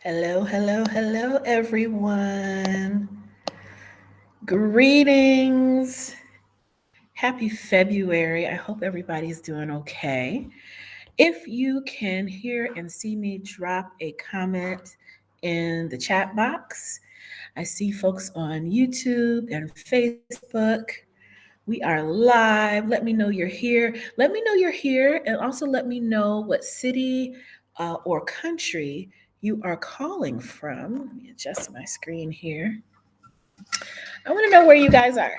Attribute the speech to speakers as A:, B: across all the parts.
A: Hello, hello, hello, everyone. Greetings. Happy February. I hope everybody's doing okay. If you can hear and see me, drop a comment in the chat box. I see folks on YouTube and Facebook. We are live. Let me know you're here. Let me know you're here, and also let me know what city or country you are calling from. Let me adjust my screen here. I want to know where you guys are.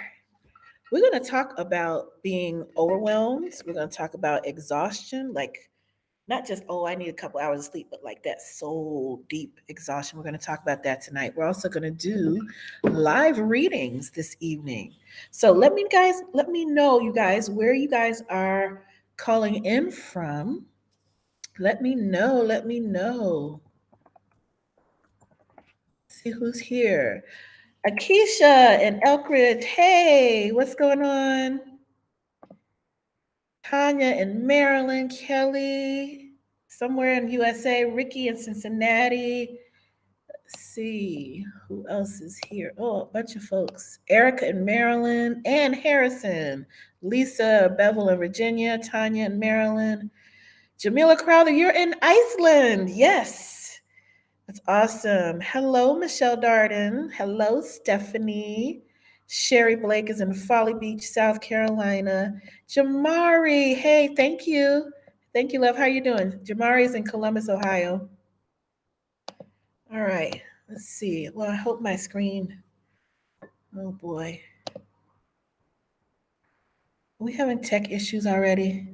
A: We're going to talk about being overwhelmed. We're going to talk about exhaustion, like not just, oh, I need a couple hours of sleep, but like that soul deep exhaustion. We're going to talk about that tonight. We're also going to do live readings this evening. So let me know, you guys, where you guys are calling in from. Let me know. Let me know. See who's here. Akeisha and Elkrid. Hey, what's going on? Tanya in Maryland, Kelly, somewhere in USA, Ricky in Cincinnati. Let's see who else is here. Oh, a bunch of folks. Erica in Maryland, Ann Harrison, Lisa Bevel in Virginia, Tanya in Maryland, Jamila Crowther, you're in Iceland. Yes. That's awesome. Hello, Michelle Darden. Hello, Stephanie. Sherry Blake is in Folly Beach, South Carolina. Jamari, hey, thank you. Thank you, love. How are you doing? Jamari is in Columbus, Ohio. All right, let's see. Well, I hope my screen. Oh boy. Are we having tech issues already?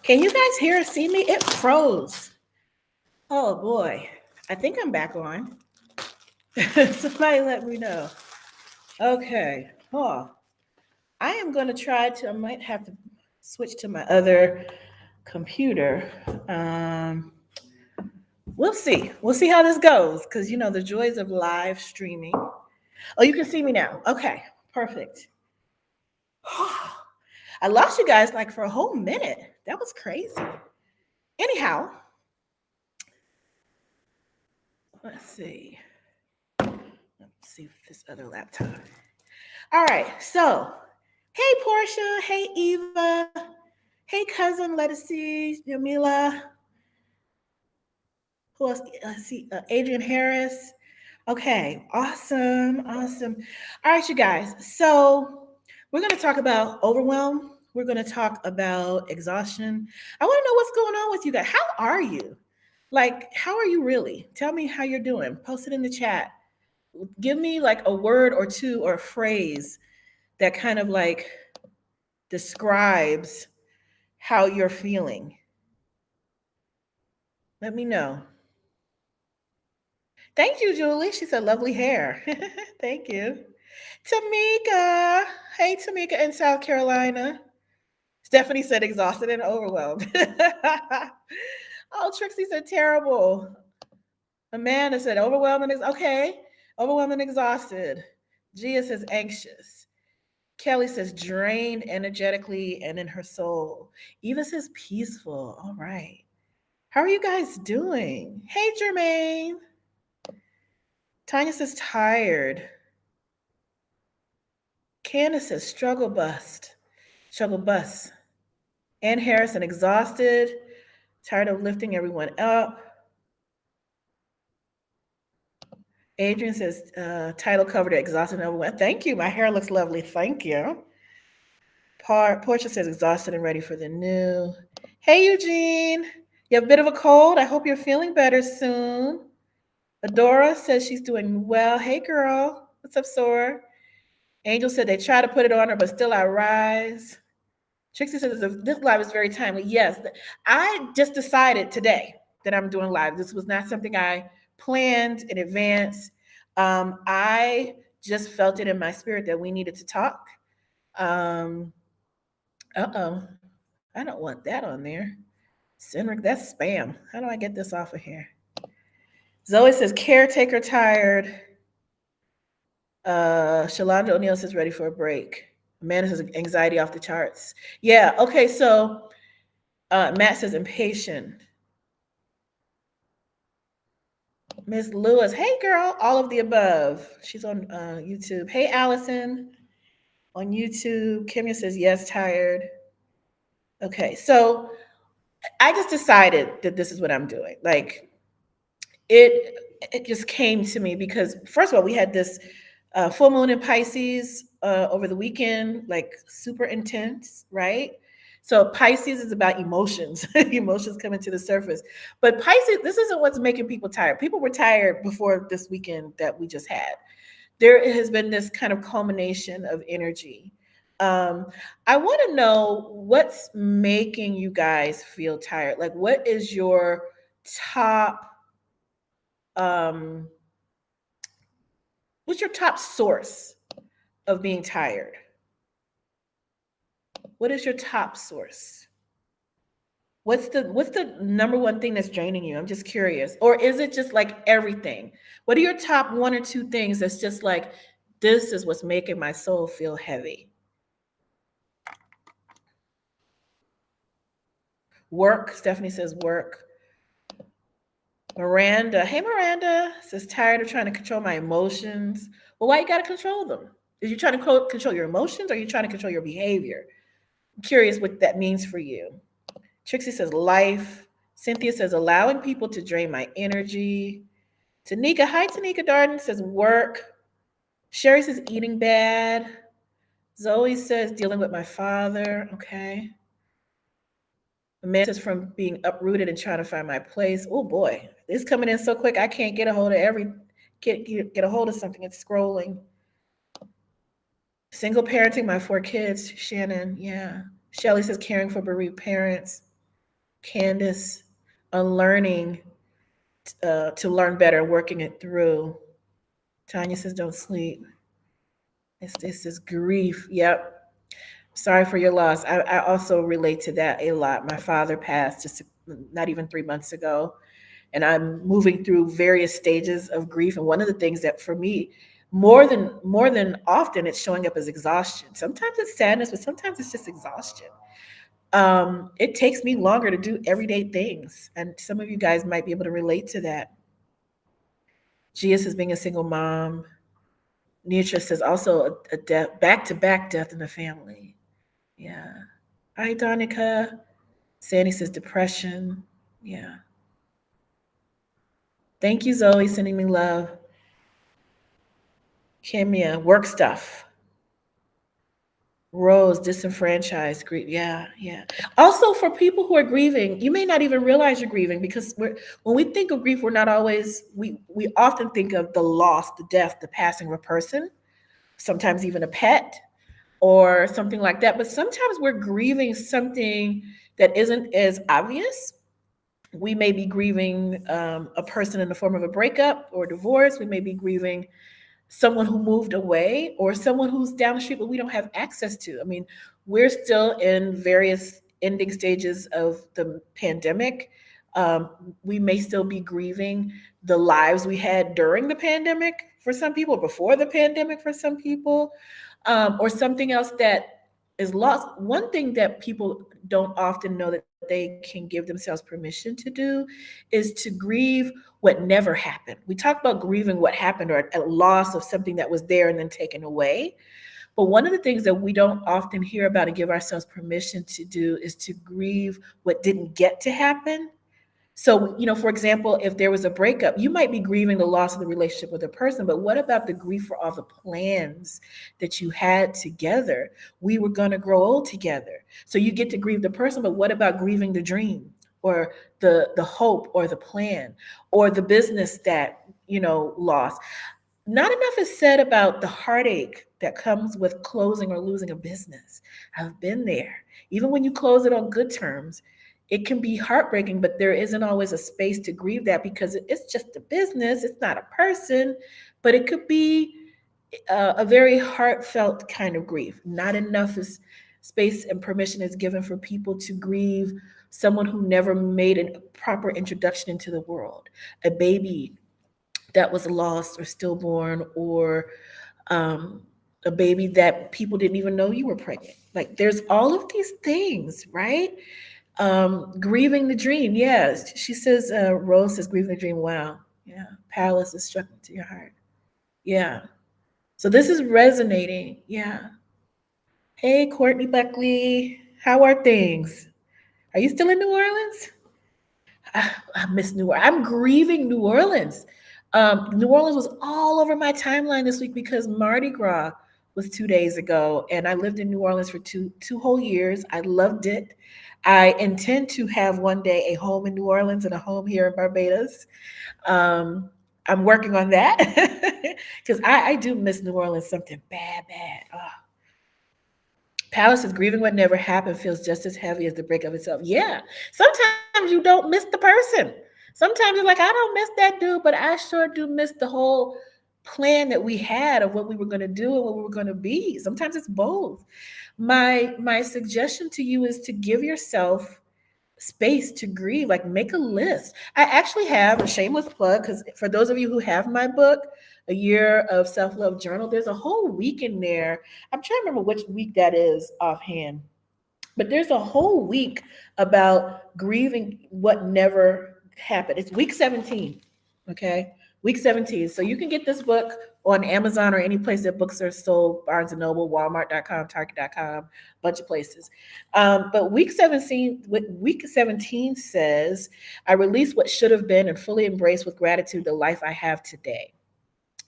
A: Can you guys hear or see me? It froze. Oh boy. I think I'm back on. Somebody let me know. Okay. Oh, I am going to try to, I might have to switch to my other computer. Um, we'll see. We'll see how this goes because, you know, the joys of live streaming. Oh, you can see me now. Okay, perfect. I lost you guys like for a whole minute. That was crazy. Anyhow, let's see. Let's see if this other laptop. All right, so hey, Portia. Hey, Eva. Hey, cousin. Let us see. Jamila. Who else? Let's see. Adrian Harris. Okay, awesome, awesome. All right, you guys. So we're going to talk about overwhelm. We're going to talk about exhaustion. I want to know what's going on with you guys. How are you? Like, how are you really? Tell me how you're doing. Post it in the chat. Give me like a word or two or a phrase that kind of like describes how you're feeling. Let me know. Thank you, Julie. She said lovely hair. Thank you. Tamika. Hey, Tamika in South Carolina. Stephanie said exhausted and overwhelmed. Oh, Trixie said terrible. Amanda said overwhelmed and okay. Overwhelmed and exhausted. Gia says anxious. Kelly says drained energetically and in her soul. Eva says peaceful. All right. How are you guys doing? Hey, Jermaine. Tanya says tired. Candace says struggle bust. Struggle bus. Ann Harrison exhausted. Tired of lifting everyone up. Adrian says title covered exhausted and overwhelmed. Thank you. My hair looks lovely. Thank you. Portia says exhausted and ready for the new. Hey, Eugene. You have a bit of a cold. I hope you're feeling better soon. Adora says she's doing well. Hey, girl. What's up, Sora? Angel said they try to put it on her, but still I rise. Trixie says this live is very timely. Yes, I just decided today that I'm doing live. This was not something I planned in advance. I just felt it in my spirit that we needed to talk. Um, uh-oh. I don't want that on there. Cedric, that's spam. How do I get this off of here? Zoe says caretaker tired. Shalonda O'Neill says ready for a break. Amanda says anxiety off the charts. Yeah, okay, so Matt says impatient. Miss Lewis, hey girl, all of the above. She's on YouTube. Hey Allison on YouTube. Kimya says yes, tired. Okay, so I just decided that this is what I'm doing. Like it just came to me because first of all, we had this full moon in Pisces over the weekend, like super intense, right? So Pisces is about emotions, emotions coming to the surface. But Pisces, this isn't what's making people tired. People were tired before this weekend that we just had. There has been this kind of culmination of energy. Um, I want to know what's making you guys feel tired. Like, what is your top um, what's your top source of being tired? What is your top source? What's the number one thing that's draining you? I'm just curious. Or is it just like everything? What are your top one or two things that's just like this is what's making my soul feel heavy? Work, Stephanie says work. Miranda, hey Miranda, says tired of trying to control my emotions. Well, why you got to control them? Are you trying to control your emotions or are you trying to control your behavior? I'm curious what that means for you. Trixie says life. Cynthia says allowing people to drain my energy. Tanika, hi Tanika Darden says work. Sherry says eating bad. Zoe says dealing with my father. Okay. Amanda says from being uprooted and trying to find my place. Oh boy, it's coming in so quick. I can't get a hold of get a hold of something. It's scrolling. Single parenting my 4 kids. Shannon, yeah. Shelly says caring for bereaved parents. Candace, unlearning to learn better, working it through. Tanya says, don't sleep. This is grief. Yep. Sorry for your loss. I also relate to that a lot. My father passed just not even 3 months ago, and I'm moving through various stages of grief. And one of the things that for me, more than often, it's showing up as exhaustion. Sometimes it's sadness, but sometimes it's just exhaustion. It takes me longer to do everyday things, and some of you guys might be able to relate to that. Gia says being a single mom. Nietzsche says also a death, back-to-back death in the family. Yeah. Hi, Donica. Sandy says depression. Yeah. Thank you, Zoe, sending me love. Kimia, work stuff. Rose, disenfranchised, grief. Yeah, yeah. Also, for people who are grieving, you may not even realize you're grieving because when we think of grief, we're not always, we often think of the loss, the death, the passing of a person, sometimes even a pet or something like that. But sometimes we're grieving something that isn't as obvious. We may be grieving a person in the form of a breakup or divorce. We may be grieving someone who moved away or someone who's down the street but we don't have access to. I mean, we're still in various ending stages of the pandemic. We may still be grieving the lives we had during the pandemic for some people, before the pandemic for some people, or something else that is lost. One thing that people don't often know that they can give themselves permission to do is to grieve what never happened. We talk about grieving what happened or a loss of something that was there and then taken away. But one of the things that we don't often hear about and give ourselves permission to do is to grieve what didn't get to happen. So, for example, if there was a breakup, you might be grieving the loss of the relationship with a person, but what about the grief for all the plans that you had together? We were going to grow old together. So you get to grieve the person, but what about grieving the dream or the hope or the plan or the business that, lost? Not enough is said about the heartache that comes with closing or losing a business. I've been there. Even when you close it on good terms, it can be heartbreaking, but there isn't always a space to grieve that because it's just a business, it's not a person, but it could be a very heartfelt kind of grief. Not enough is space and permission is given for people to grieve someone who never made a proper introduction into the world, a baby that was lost or stillborn, or um, a baby that people didn't even know you were pregnant. Like there's all of these things, right? Grieving the dream. Yeah, she says, Rose says, grieving the dream. Wow. Yeah. Palace is struck into your heart. Yeah. So this is resonating. Yeah. Hey, Courtney Buckley. How are things? Are you still in New Orleans? I miss New Orleans. I'm grieving New Orleans. New Orleans was all over my timeline this week because Mardi Gras was 2 days ago, and I lived in New Orleans for two whole years. I loved it. I intend to have one day a home in New Orleans and a home here in Barbados. Um, I'm working on that because I do miss New Orleans something bad, bad. Oh, Palace is grieving what never happened feels just as heavy as the breakup itself. Yeah. Sometimes you don't miss the person. Sometimes you're like, I don't miss that dude, but I sure do miss the whole plan that we had of what we were going to do and what we were going to be. Sometimes it's both. My suggestion to you is to give yourself space to grieve, like make a list. I actually have a shameless plug because for those of you who have my book, A Year of Self-Love Journal, there's a whole week in there. I'm trying to remember which week that is offhand, but there's a whole week about grieving what never happened. It's week 17. Okay. Week 17. So you can get this book on Amazon or any place that books are sold, Barnes and Noble, Walmart.com, Target.com, bunch of places. But week 17 says, I release what should have been and fully embrace with gratitude the life I have today.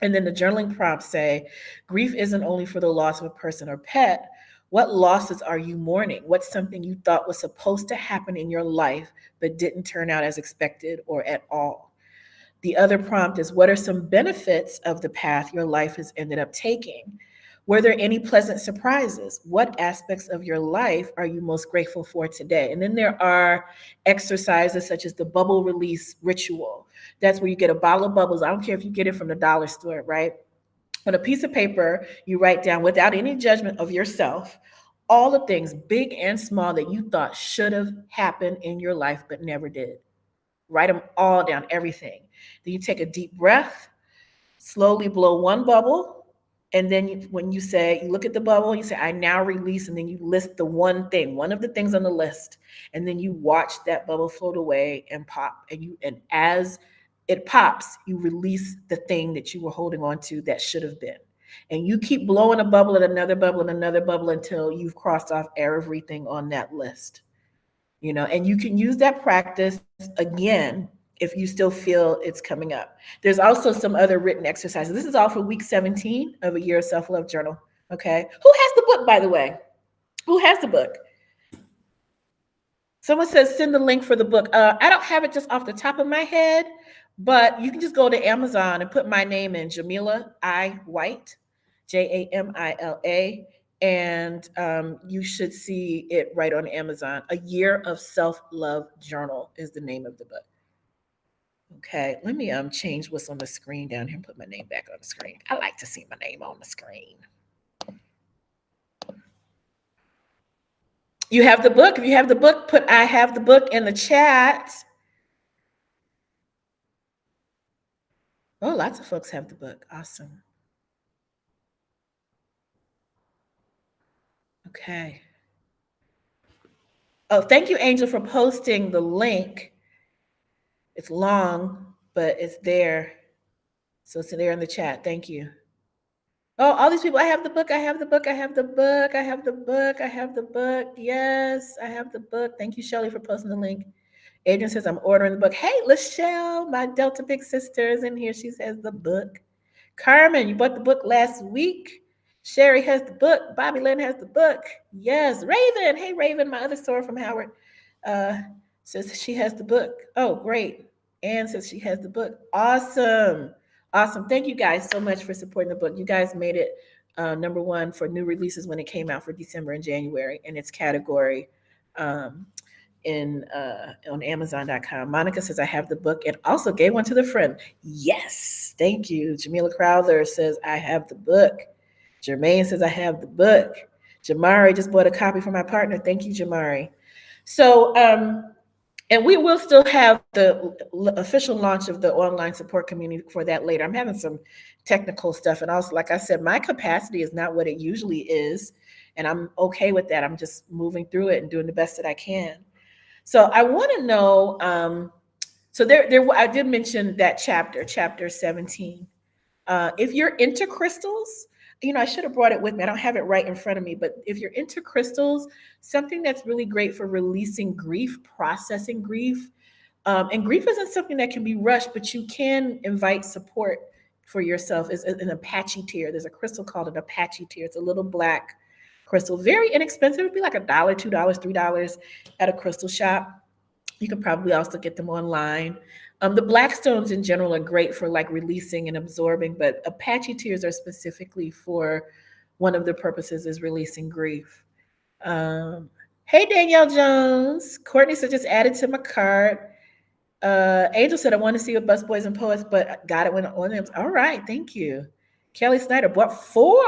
A: And then the journaling prompts say, grief isn't only for the loss of a person or pet. What losses are you mourning? What's something you thought was supposed to happen in your life but didn't turn out as expected or at all? The other prompt is, what are some benefits of the path your life has ended up taking? Were there any pleasant surprises? What aspects of your life are you most grateful for today? And then there are exercises such as the bubble release ritual. That's where you get a bottle of bubbles. I don't care if you get it from the dollar store, right? On a piece of paper, you write down without any judgment of yourself all the things, big and small, that you thought should have happened in your life but never did. Write them all down, everything. Then you take a deep breath, slowly blow one bubble, and then when you look at the bubble, you say, I now release, and then you list the one thing, one of the things on the list, and then you watch that bubble float away and pop, and as it pops, you release the thing that you were holding on to that should have been. And you keep blowing a bubble and another bubble and another bubble until you've crossed off everything on that list. And you can use that practice again if you still feel it's coming up. There's also some other written exercises. This is all for week 17 of A Year of Self-Love Journal. Okay. Who has the book, by the way? Who has the book? Someone says send the link for the book. I don't have it just off the top of my head, but you can just go to Amazon and put my name in, Jamila I. White, Jamila, and you should see it right on Amazon. A Year of Self-Love Journal is the name of the book. Okay, let me change what's on the screen down here and put my name back on the screen. I like to see my name on the screen. You have the book. If you have the book, put I have the book in the chat. Oh, lots of folks have the book. Awesome. Okay. Oh, thank you, Angel, for posting the link. It's long, but it's there. So it's there in the chat. Thank you. Oh, all these people. I have the book. I have the book. I have the book. I have the book. I have the book. Yes, I have the book. Thank you, Shelly, for posting the link. Adrian says, I'm ordering the book. Hey, Lachelle, my Delta Big sister is in here. She says the book. Carmen, you bought the book last week. Sherry has the book. Bobby Lynn has the book. Yes. Raven. Hey, Raven, my other store from Howard, uh, says she has the book. Oh, great. Anne says she has the book. Awesome. Awesome. Thank you guys so much for supporting the book. You guys made it number one for new releases when it came out for December and January in its category. In on Amazon.com. Monica says, I have the book and also gave one to the friend. Yes, thank you. Jamila Crowther says, I have the book. Jermaine says, I have the book. Jamari just bought a copy for my partner. Thank you, Jamari. So, and we will still have the official launch of the online support community for that later. I'm having some technical stuff. And also, like I said, my capacity is not what it usually is. And I'm okay with that. I'm just moving through it and doing the best that I can. So I want to know. So there. I did mention that chapter 17. If you're into crystals, I should have brought it with me. I don't have it right in front of me, but if you're into crystals, something that's really great for releasing grief, processing grief, and grief isn't something that can be rushed, but you can invite support for yourself. Is an Apache tear. There's a crystal called an Apache tear. It's a little black crystal, very inexpensive. It'd be like $1, $2, $3 at a crystal shop. You can probably also get them online. The black stones in general are great for like releasing and absorbing, but Apache tears are specifically for one of the purposes is releasing grief. Hey, Danielle Jones. Courtney said just added to my cart. Angel said I want to see what Busboys and Poets, but got it when on them. All right, thank you. Kelly Snyder bought 4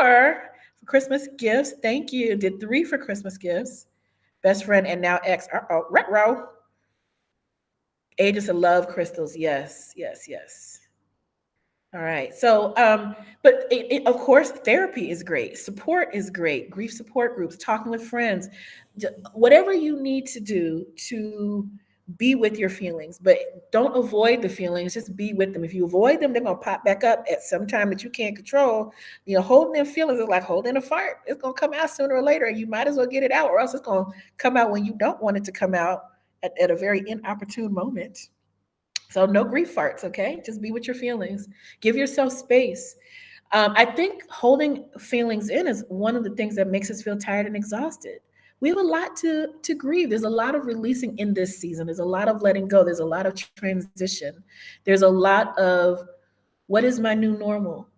A: for Christmas gifts. Thank you. Did 3 for Christmas gifts. Best friend and now ex. Retro. Ages of love crystals. Yes, yes, yes. All right. So, but of course, therapy is great. Support is great. Grief support groups, talking with friends, whatever you need to do to be with your feelings, but don't avoid the feelings. Just be with them. If you avoid them, they're gonna pop back up at some time that you can't control. Holding in feelings is like holding a fart. It's gonna come out sooner or later, and you might as well get it out, or else it's gonna come out when you don't want it to come out at a very inopportune moment. So no grief farts, okay? Just be with your feelings. Give yourself space. I think holding feelings in is one of the things that makes us feel tired and exhausted. We have a lot to grieve. There's a lot of releasing in this season. There's a lot of letting go. There's a lot of transition. There's a lot of what is my new normal?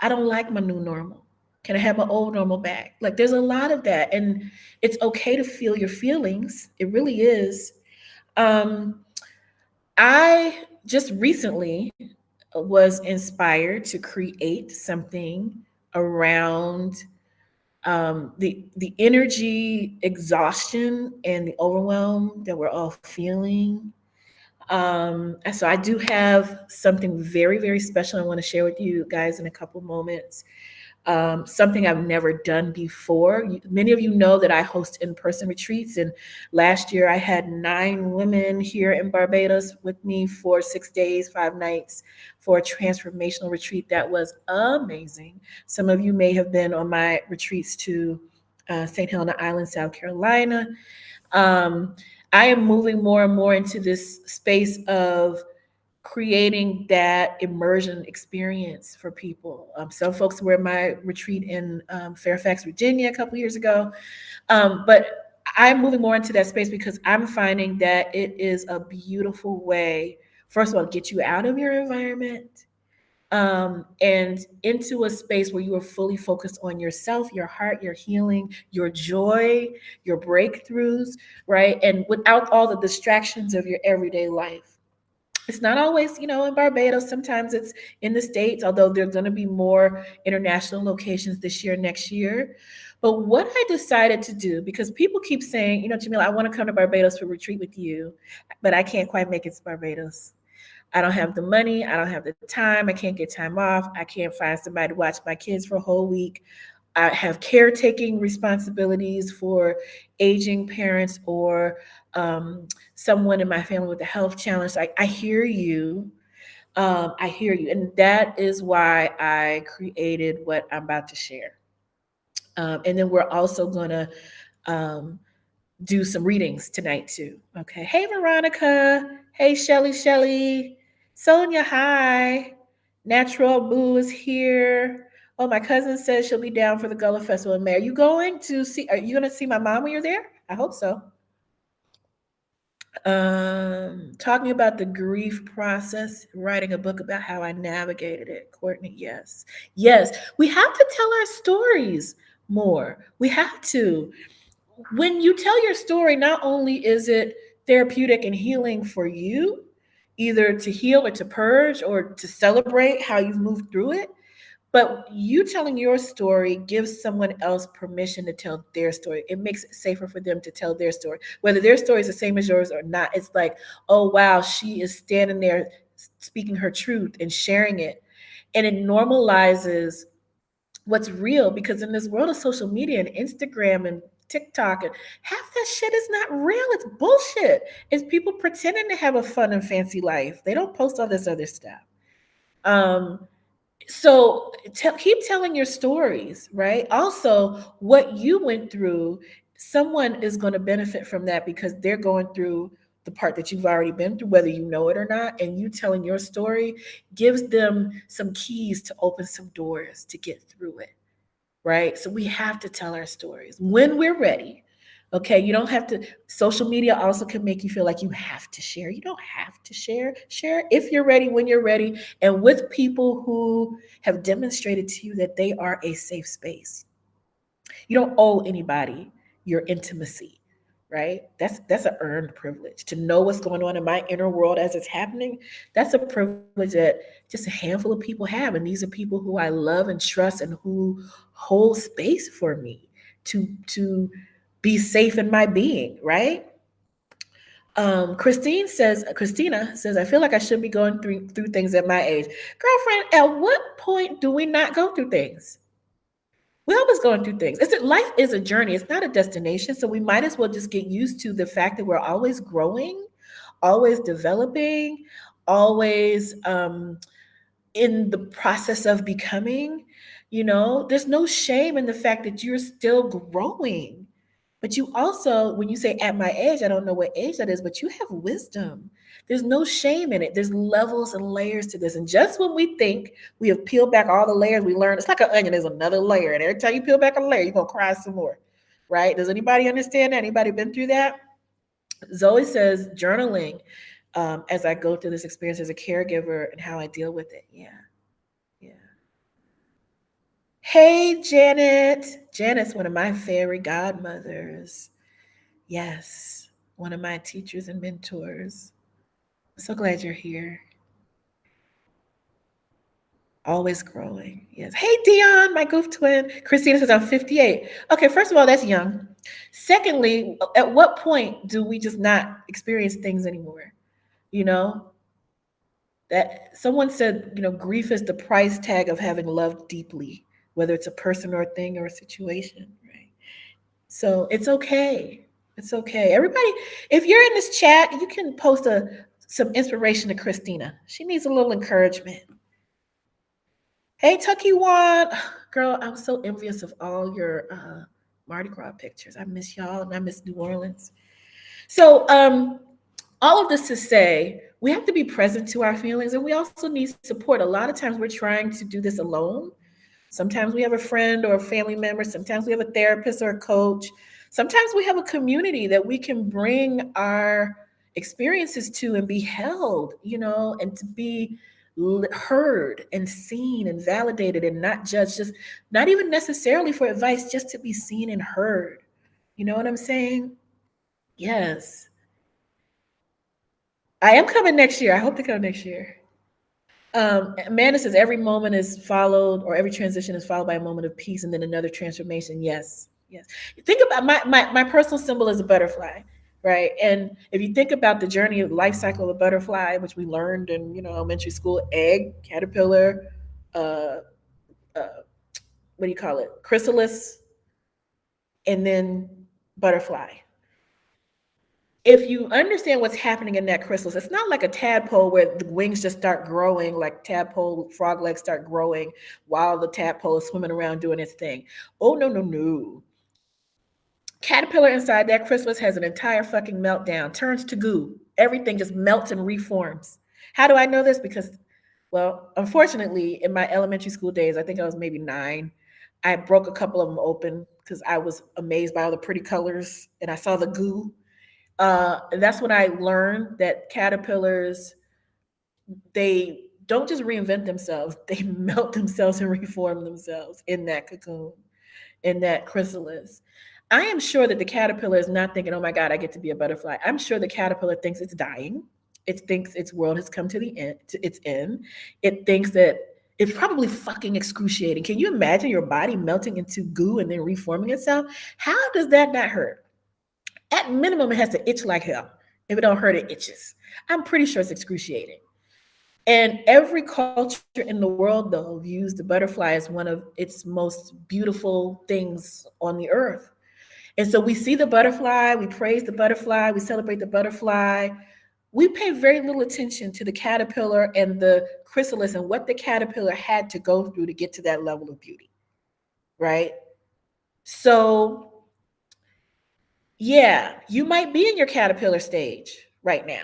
A: I don't like my new normal. Can I have my old normal back? Like there's a lot of that. And it's okay to feel your feelings. It really is. I just recently was inspired to create something around the energy exhaustion and the overwhelm that we're all feeling. And so I do have something very, very special I want to share with you guys in a couple moments. Something I've never done before. Many of you know that I host in-person retreats, and last year I had 9 women here in Barbados with me for 6 days, 5 nights for a transformational retreat that was amazing. Some of you may have been on my retreats to St. Helena Island, South Carolina. I am moving more and more into this space of creating that immersion experience for people. Some folks were at my retreat in Fairfax, Virginia a couple years ago. But I'm moving more into that space because I'm finding that it is a beautiful way, first of all, get you out of your environment, and into a space where you are fully focused on yourself, your heart, your healing, your joy, your breakthroughs, right? And without all the distractions of your everyday life. It's not always, in Barbados. Sometimes it's in the States, although there's going to be more international locations this year, next year. But what I decided to do, because people keep saying, Jamila, I want to come to Barbados for retreat with you, but I can't quite make it to Barbados. I don't have the money. I don't have the time. I can't get time off. I can't find somebody to watch my kids for a whole week. I have caretaking responsibilities for aging parents or someone in my family with a health challenge. I hear you. I hear you. And that is why I created what I'm about to share. And then we're also going to um, do some readings tonight too. Okay. Hey, Veronica. Hey, Shelly. Sonia, hi. Natural Boo is here. Oh, my cousin says she'll be down for the Gullah Festival in May. Are you going to see my mom when you're there? I hope so. Talking about the grief process, writing a book about how I navigated it. Courtney, yes. Yes. We have to tell our stories more. We have to. When you tell your story, not only is it therapeutic and healing for you, either to heal or to purge or to celebrate how you've moved through it, but you telling your story gives someone else permission to tell their story. It makes it safer for them to tell their story. Whether their story is the same as yours or not, it's like, oh, wow, she is standing there speaking her truth and sharing it. And it normalizes what's real, because in this world of social media and Instagram and TikTok and half that shit is not real. It's bullshit. It's people pretending to have a fun and fancy life. They don't post all this other stuff. Um, so keep telling your stories, right? Also, what you went through, someone is going to benefit from that because they're going through the part that you've already been through, whether you know it or not. And you telling your story gives them some keys to open some doors to get through it, right? So we have to tell our stories when we're ready. Okay, you don't have to. Social media also can make you feel like you have to share. You don't have to share. Share if you're ready, when you're ready, and with people who have demonstrated to you that they are a safe space. You don't owe anybody your intimacy, right? That's an earned privilege to know what's going on in my inner world as it's happening. That's a privilege that just a handful of people have, and these are people who I love and trust and who hold space for me to be safe in my being, right? Christina says, I feel like I should be going through things at my age. Girlfriend, at what point do we not go through things? We're always going through things. Life is a journey. It's not a destination. So we might as well just get used to the fact that we're always growing, always developing, always in the process of becoming. There's no shame in the fact that you're still growing. But you also, when you say at my age, I don't know what age that is, but you have wisdom. There's no shame in it. There's levels and layers to this. And just when we think we have peeled back all the layers, we learn it's like an onion, there's another layer. And every time you peel back a layer, you're going to cry some more. Right? Does anybody understand that? Anybody been through that? Zoe says journaling as I go through this experience as a caregiver and how I deal with it. Yeah. Yeah. Hey, Janet. Janet's one of my fairy godmothers. Yes, one of my teachers and mentors. I'm so glad you're here. Always growing. Yes. Hey, Dion, my goof twin. Christina says I'm 58. Okay, first of all, that's young. Secondly, at what point do we just not experience things anymore? You know, that someone said, grief is the price tag of having loved deeply, whether it's a person or a thing or a situation, right? So it's okay. It's okay. Everybody, if you're in this chat, you can post some inspiration to Christina. She needs a little encouragement. Hey, Tucky One. Girl, I'm so envious of all your Mardi Gras pictures. I miss y'all and I miss New Orleans. So all of this to say, we have to be present to our feelings and we also need support. A lot of times we're trying to do this alone. Sometimes we have a friend or a family member. Sometimes we have a therapist or a coach. Sometimes we have a community that we can bring our experiences to and be held, and to be heard and seen and validated and not judged, just not even necessarily for advice, just to be seen and heard. You know what I'm saying? Yes. I am coming next year. I hope to come next year. Amanda says every moment is followed, or every transition is followed by a moment of peace and then another transformation. Yes, yes. Think about my personal symbol is a butterfly, right? And if you think about the journey of life cycle of a butterfly, which we learned in elementary school, egg, caterpillar, uh, uh, what do you call it, chrysalis, and then butterfly. If you understand what's happening in that chrysalis, it's not like a tadpole where the wings just start growing, like tadpole frog legs start growing while the tadpole is swimming around doing its thing. Oh, no, no, no. Caterpillar inside that chrysalis has an entire fucking meltdown, turns to goo. Everything just melts and reforms. How do I know this? Because, well, unfortunately, in my elementary school days, I think I was maybe 9, I broke a couple of them open because I was amazed by all the pretty colors and I saw the goo. That's when I learned that caterpillars, they don't just reinvent themselves, they melt themselves and reform themselves in that cocoon, in that chrysalis. I am sure that the caterpillar is not thinking, oh my God, I get to be a butterfly. I'm sure the caterpillar thinks it's dying. It thinks its world has come to the end, to its end. It thinks that it's probably fucking excruciating. Can you imagine your body melting into goo and then reforming itself? How does that not hurt? At minimum, it has to itch like hell. If it don't hurt, it itches. I'm pretty sure it's excruciating. And every culture in the world, though, views the butterfly as one of its most beautiful things on the earth. And so we see the butterfly, we praise the butterfly, we celebrate the butterfly. We pay very little attention to the caterpillar and the chrysalis and what the caterpillar had to go through to get to that level of beauty, right? So yeah, you might be in your caterpillar stage right now.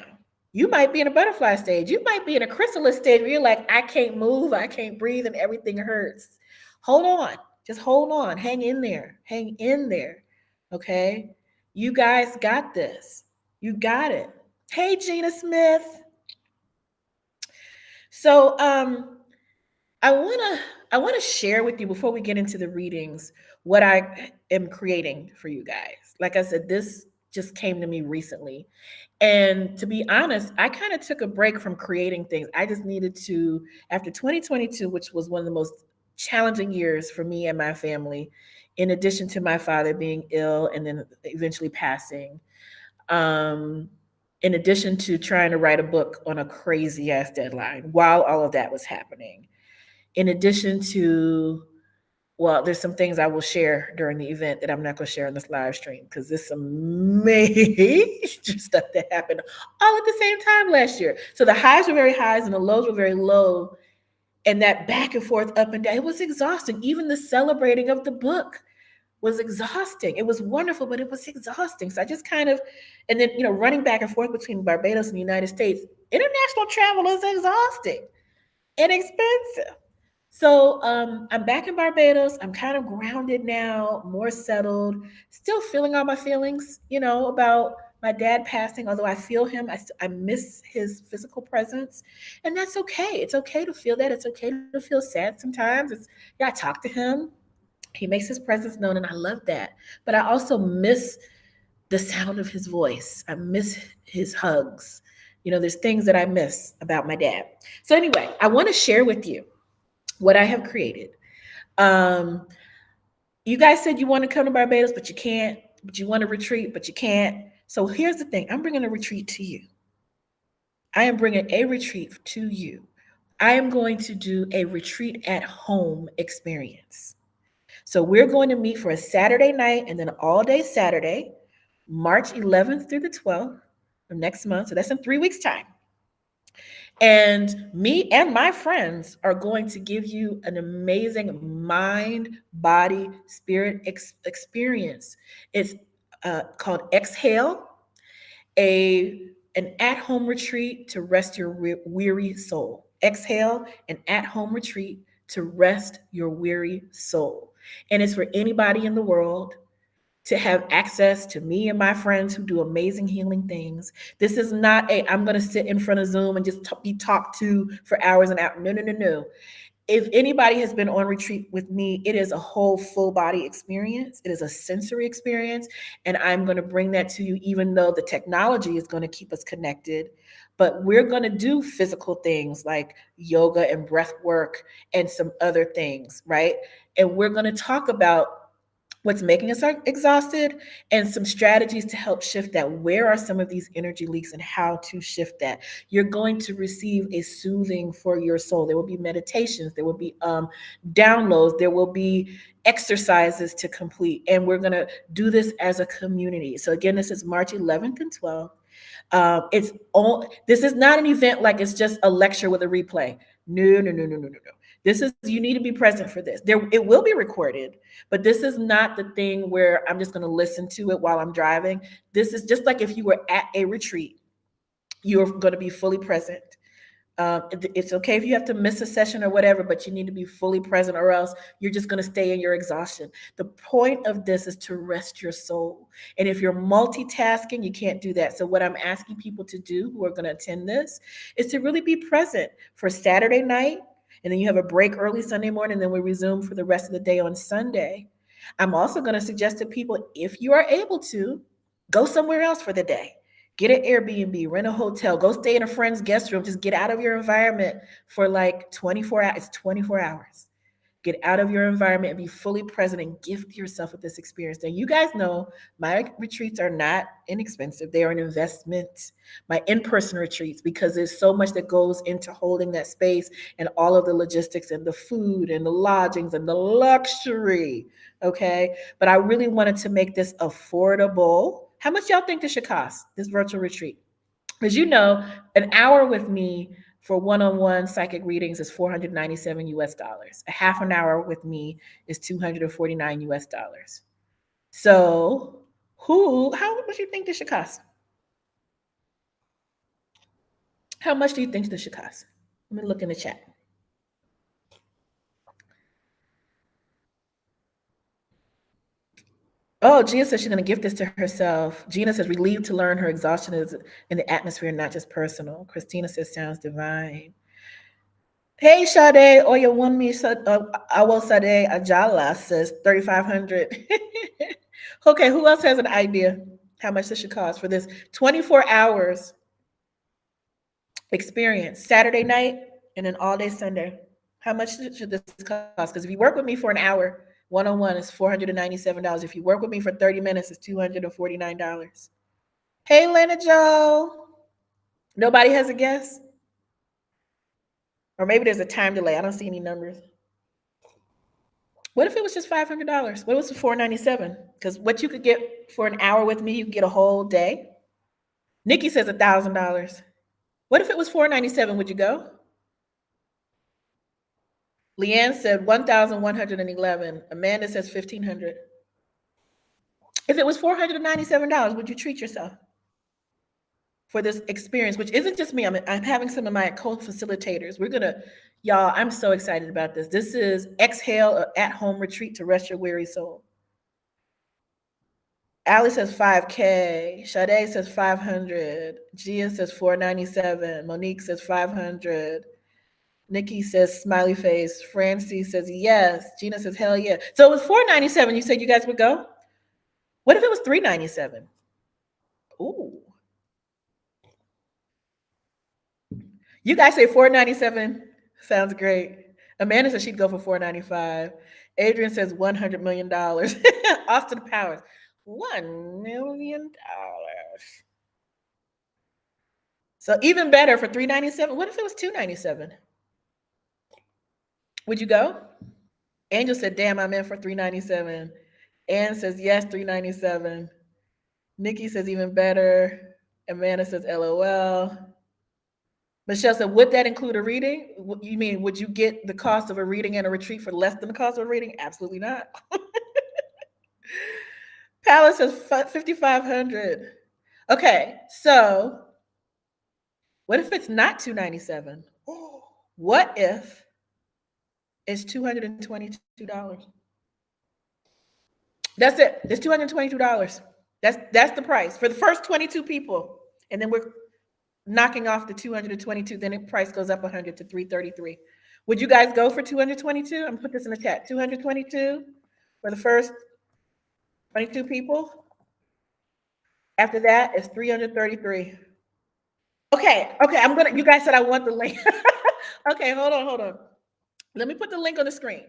A: You might be in a butterfly stage. You might be in a chrysalis stage where you're like, I can't move, I can't breathe, and everything hurts. Hold on. Just hold on. Hang in there. Hang in there. Okay? You guys got this. You got it. Hey, Gina Smith. So I wanna share with you before we get into the readings what I am creating for you guys. Like I said, this just came to me recently. And to be honest, I kind of took a break from creating things. I just needed to, after 2022, which was one of the most challenging years for me and my family, in addition to my father being ill and then eventually passing, um, in addition to trying to write a book on a crazy ass deadline while all of that was happening, in addition to, well, there's some things I will share during the event that I'm not going to share on this live stream because there's some major stuff that happened all at the same time last year. So the highs were very highs and the lows were very low. And that back and forth, up and down, it was exhausting. Even the celebrating of the book was exhausting. It was wonderful, but it was exhausting. So I just kind of, and then, running back and forth between Barbados and the United States, international travel is exhausting and expensive. So I'm back in Barbados. I'm kind of grounded now, more settled, still feeling all my feelings, about my dad passing. Although I feel him, I miss his physical presence. And that's okay. It's okay to feel that. It's okay to feel sad sometimes. I talk to him. He makes his presence known, and I love that. But I also miss the sound of his voice. I miss his hugs. There's things that I miss about my dad. So anyway, I want to share with you what I have created. Um, you guys said you want to come to Barbados, but you can't, but you want to retreat, but you can't. So here's the thing. I'm bringing a retreat to you. I am bringing a retreat to you. I am going to do a retreat at home experience. So we're going to meet for a Saturday night and then all day Saturday, March 11th through the 12th of next month. So that's in 3 weeks' time. And me and my friends are going to give you an amazing mind, body, spirit experience. It's called Exhale, an at-home retreat to rest your weary soul. Exhale, an at-home retreat to rest your weary soul. And it's for anybody in the world. to have access to me and my friends who do amazing healing things. This is not a I'm going to sit in front of Zoom and just be talked to for hours and hours. No, no, no, no. If anybody has been on retreat with me, it is a whole full body experience. It is a sensory experience. And I'm going to bring that to you, even though the technology is going to keep us connected. But we're going to do physical things like yoga and breath work and some other things, right? And we're going to talk about what's making us exhausted and some strategies to help shift that. Where are some of these energy leaks and how to shift that? You're going to receive a soothing for your soul. There will be meditations, there will be downloads, there will be exercises to complete, and we're going to do this as a community. So again, this is March 11th and 12th. It's all. This is not an event like it's just a lecture with a replay. No, no, no, no, no, no, no. This is, you need to be present for this. There, it will be recorded, but this is not the thing where I'm just going to listen to it while I'm driving. This is just like if you were at a retreat, you're going to be fully present. It's okay if you have to miss a session or whatever, but you need to be fully present, or else you're just going to stay in your exhaustion. The point of this is to rest your soul. And if you're multitasking, you can't do that. So what I'm asking people to do who are going to attend this is to really be present for Saturday night. And then you have a break early Sunday morning, and then we resume for the rest of the day on Sunday. I'm also going to suggest to people, if you are able to, go somewhere else for the day. Get an Airbnb, rent a hotel, go stay in a friend's guest room. Just get out of your environment for like 24 hours. It's 24 hours. Get out of your environment and be fully present and gift yourself with this experience. Now, you guys know my retreats are not inexpensive. They are an investment. My in-person retreats, because there's so much that goes into holding that space and all of the logistics and the food and the lodgings and the luxury. Okay. But I really wanted to make this affordable. How much y'all think this should cost, this virtual retreat? Because you know, an hour with me for one-on-one psychic readings is 497 US dollars. A half an hour with me is 249 US dollars. So, how much do you think this should cost? How much do you think this should cost? Let me look in the chat. Oh, Gina says she's going to gift this to herself. Gina says, relieved to learn her exhaustion is in the atmosphere, not just personal. Christina says, sounds divine. Hey, Sade, Oya Wunmi, Awo Sade Ajala says 3,500. Okay, who else has an idea how much this should cost for this 24 hours experience, Saturday night and then all day Sunday? How much should this cost? Because if you work with me for an hour, one-on-one is $497. If you work with me for 30 minutes, it's $249. Hey, Lena Joe. Nobody has a guess? Or maybe there's a time delay. I don't see any numbers. What if it was just $500? What was it, $497? Because what you could get for an hour with me, you could get a whole day. Nikki says $1,000. What if it was $497? Would you go? Leanne said 1,111. Amanda says 1,500. If it was $497, would you treat yourself for this experience, which isn't just me? I'm having some of my co-facilitators. We're gonna, y'all, I'm so excited about this. This is Exhale, at-home retreat to rest your weary soul. Allie says 5K. Sade says 500. Gia says 497. Monique says 500. Nikki says smiley face. Francie says yes. Gina says hell yeah. So it was 497. You said you guys would go? What if it was 397? Ooh. You guys say 497. Sounds great. Amanda says she'd go for 495. Adrian says $100 million. Austin Powers, $1 million. So even better for 397. What if it was 297? Would you go? Angel said, damn, I'm in for 397. Ann says, yes, 397. Nikki says, even better. Amanda says, LOL. Michelle said, would that include a reading? You mean, would you get the cost of a reading and a retreat for less than the cost of a reading? Absolutely not. Palace says 5,500. Okay, so what if it's not 297? What if it's $222? That's it. It's $222. That's the price for the first 22 people. And then we're knocking off the 222. Then the price goes up 100 to 333. Would you guys go for 222? I'm gonna put this in the chat. 222 for the first 22 people. After that, it's 333. Okay. You guys said I want the link. Okay, hold on. Let me put the link on the screen.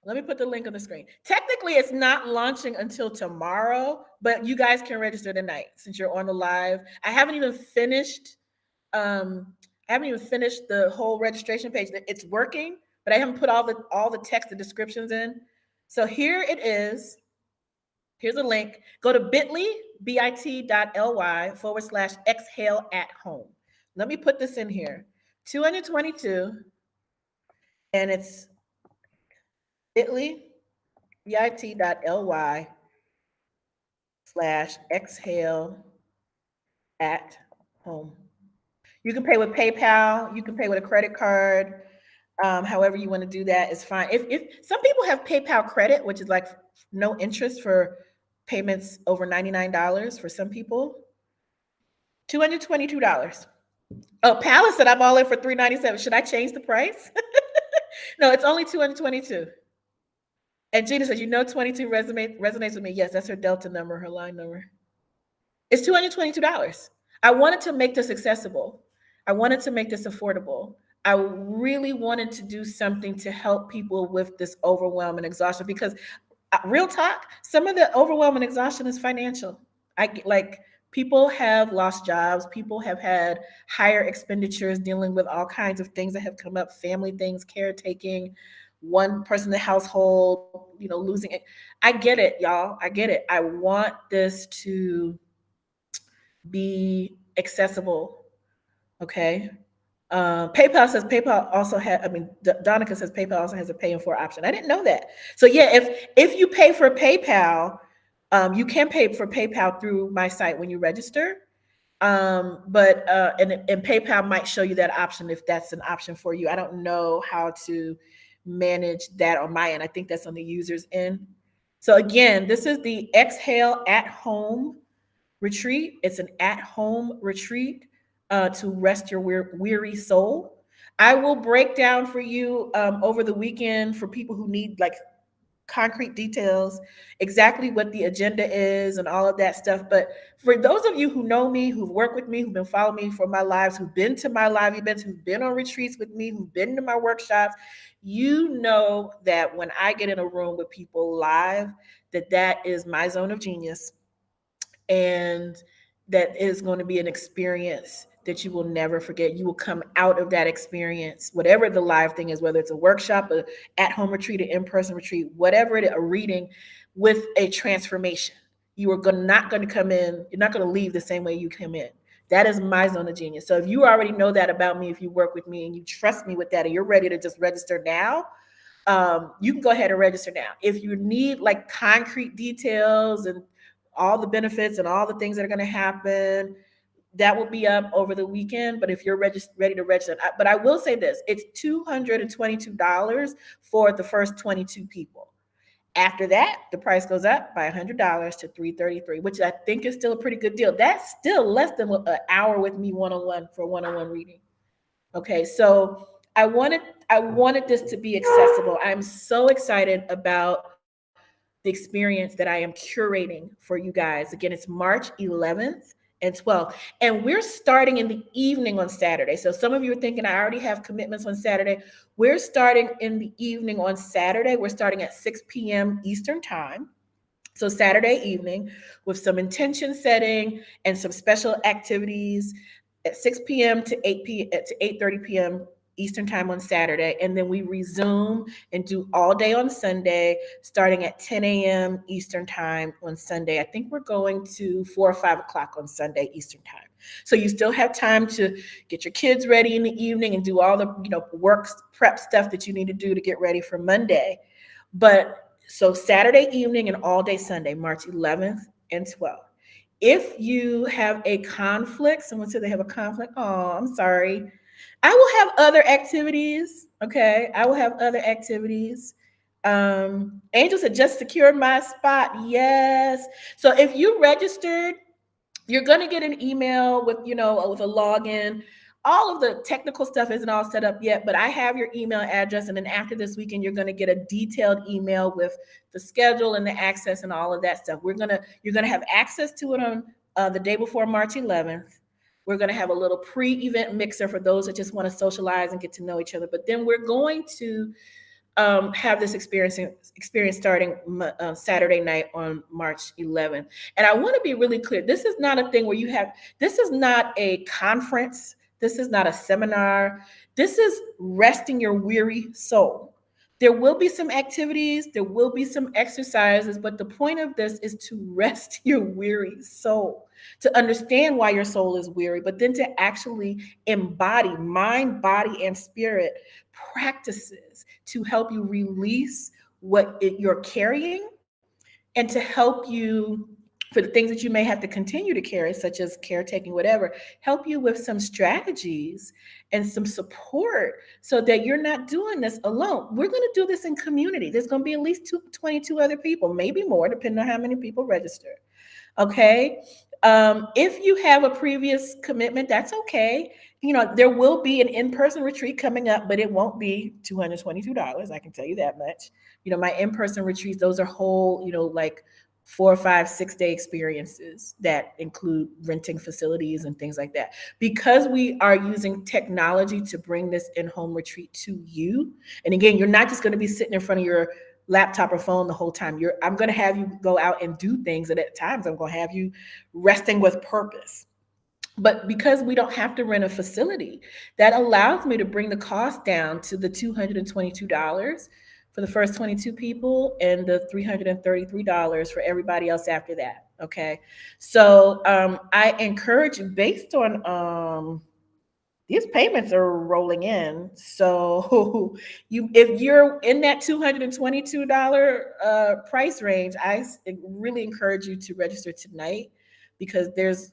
A: Let me put the link on the screen. Technically, it's not launching until tomorrow, but you guys can register tonight since you're on the live. I haven't even finished. I haven't even finished the whole registration page. It's working, but I haven't put all the text and descriptions in. So here it is. Here's a link. Go to bit.ly/exhale at home. Let me put this in here. 222, and it's bit.ly/exhale at home. You can pay with PayPal. You can pay with a credit card. However you want to do that is fine. If some people have PayPal credit, which is like no interest for payments over $99 for some people. $222. Oh, Palace said I'm all in for $397. Should I change the price? No, it's only $222. And Gina says, 22 resonates with me. Yes, that's her Delta number, her line number. It's $222. I wanted to make this accessible. I wanted to make this affordable. I really wanted to do something to help people with this overwhelm and exhaustion because real talk, some of the overwhelm and exhaustion is financial. People have lost jobs, people have had higher expenditures dealing with all kinds of things that have come up, family things, caretaking, one person in the household, losing it. I get it, y'all. I get it. I want this to be accessible. Okay. PayPal says PayPal also Donica says PayPal also has a pay in four option. I didn't know that. So yeah, if you pay for PayPal, you can pay for PayPal through my site when you register. But PayPal might show you that option if that's an option for you. I don't know how to manage that on my end. I think that's on the user's end. So again, this is the Exhale at Home retreat. It's an at-home retreat to rest your weary soul. I will break down for you over the weekend for people who need like concrete details, exactly what the agenda is and all of that stuff. But for those of you who know me, who've worked with me, who've been following me for my lives, who've been to my live events, who've been on retreats with me, who've been to my workshops, you know that when I get in a room with people live, that is my zone of genius. And that is going to be an experience that you will never forget. You will come out of that experience, whatever the live thing is, whether it's a workshop, a at-home retreat, an in-person retreat, whatever it is, a reading, with a transformation. You are not going to come in, you're not going to leave the same way you came in. That is my zone of genius. So if you already know that about me, if you work with me and you trust me with that, and you're ready to just register now, you can go ahead and register now. If you need like concrete details and all the benefits and all the things that are going to happen, that will be up over the weekend. But if you're ready to register, but I will say this, it's $222 for the first 22 people. After that, the price goes up by $100 to $333, which I think is still a pretty good deal. That's still less than an hour with me one-on-one for one-on-one reading. Okay, so I wanted this to be accessible. I'm so excited about the experience that I am curating for you guys. Again, it's March 11th and 12th. And we're starting in the evening on Saturday. So some of you are thinking, I already have commitments on Saturday. We're starting in the evening on Saturday. We're starting at 6 p.m. Eastern time. So Saturday evening with some intention setting and some special activities at 6 p.m. to 8:30 p.m. Eastern time on Saturday. And then we resume and do all day on Sunday, starting at 10 a.m. Eastern time on Sunday. I think we're going to 4 or 5 o'clock on Sunday Eastern time. So you still have time to get your kids ready in the evening and do all the work prep stuff that you need to do to get ready for Monday. But so Saturday evening and all day Sunday, March 11th and 12th. If you have a conflict, someone said they have a conflict. Oh, I'm sorry. I will have other activities. Okay. I will have other activities Angel said, just secured my spot. Yes. So if you registered, you're going to get an email with, with a login. All of the technical stuff isn't all set up yet, but I have your email address. And then after this weekend, you're going to get a detailed email with the schedule and the access and all of that stuff. You're going to have access to it on the day before March 11th. We're going to have a little pre-event mixer for those that just want to socialize and get to know each other. But then we're going to have this experience starting Saturday night on March 11th. And I want to be really clear. This is not a thing where this is not a conference. This is not a seminar. This is resting your weary soul. There will be some activities, there will be some exercises, but the point of this is to rest your weary soul, to understand why your soul is weary, but then to actually embody mind, body, and spirit practices to help you release you're carrying, and to help you for the things that you may have to continue to carry, such as caretaking, whatever, help you with some strategies and some support so that you're not doing this alone. We're going to do this in community. There's going to be at least 22 other people, maybe more, depending on how many people register. Okay. If you have a previous commitment, that's okay. There will be an in-person retreat coming up, but it won't be $222. I can tell you that much. My in-person retreats, those are whole, like 4, 5, 6 day experiences that include renting facilities and things like that. Because we are using technology to bring this in-home retreat to you. And again, you're not just going to be sitting in front of your laptop or phone the whole time. I'm going to have you go out and do things, and at times I'm going to have you resting with purpose. But because we don't have to rent a facility, that allows me to bring the cost down to the $222 for the first 22 people and the $333 for everybody else after that. Okay. So I encourage you, based on these payments are rolling in. So if you're in that $222 price range, I really encourage you to register tonight, because there's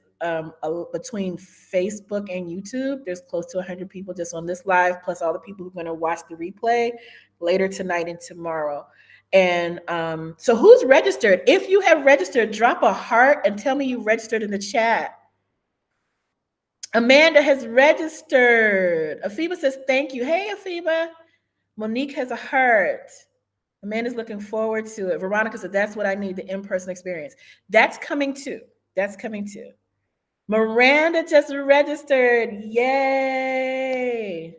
A: between Facebook and YouTube, there's close to 100 people just on this live, plus all the people who are going to watch the replay later tonight and tomorrow. And so who's registered? If you have registered, drop a heart and tell me you registered in the chat. Amanda has registered. Afiba says, thank you. Hey, Afiba. Monique has a heart. Amanda's looking forward to it. Veronica said, that's what I need, the in-person experience. That's coming too. Miranda just registered. Yay.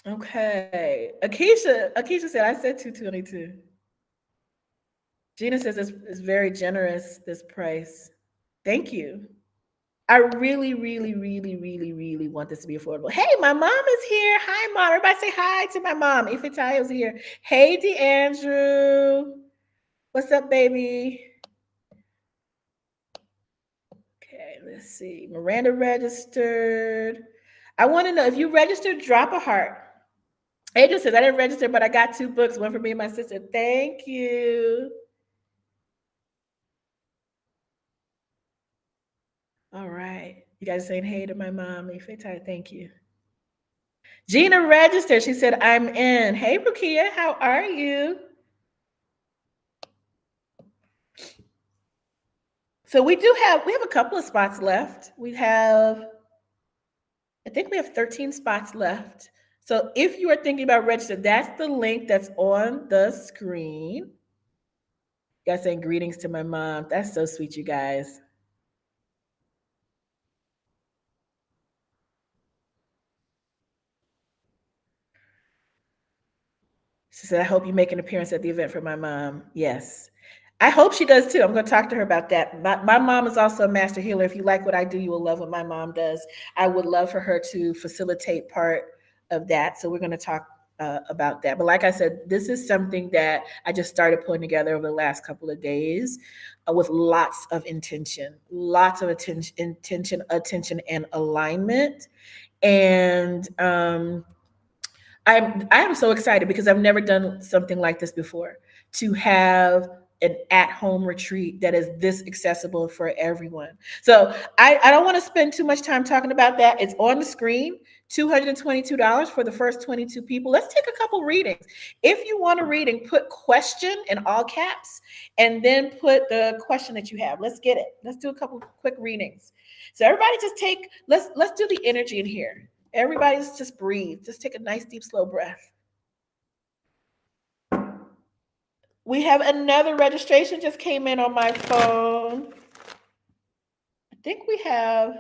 A: Okay. Akeisha said, I said 222. Gina says it's very generous, this price. Thank you. I really, really, really, really, really want this to be affordable. Hey, my mom is here. Hi, Mom. Everybody say hi to my mom. Ifitayo's here. Hey, DeAndrew. What's up, baby? Okay, let's see. Miranda registered. I want to know, if you registered, drop a heart. Adrian says, I didn't register, but I got 2 books, one for me and my sister. Thank you. All right. You guys saying hey to my mom. Ifitayo, thank you. Gina registered. She said, I'm in. Hey, Rukia, how are you? So we have a couple of spots left. I think we have 13 spots left. So if you are thinking about registering, that's the link that's on the screen. You guys saying greetings to my mom. That's so sweet, you guys. She said, I hope you make an appearance at the event for my mom. Yes. I hope she does too. I'm going to talk to her about that. My mom is also a master healer. If you like what I do, you will love what my mom does. I would love for her to facilitate part of that. So we're going to talk about that. But like I said, this is something that I just started putting together over the last couple of days with lots of attention, attention, and alignment. And I am so excited because I've never done something like this before, to have an at-home retreat that is this accessible for everyone. So I don't want to spend too much time talking about that. It's on the screen. $222 for the first 22 people. Let's take a couple readings. If you want a reading, put question in all caps and then put the question that you have. Let's get it. Let's do a couple quick readings. So everybody just take, let's do the energy in here. Everybody's just breathe. Just take a nice deep slow breath. We have another registration just came in on my phone. I think we have,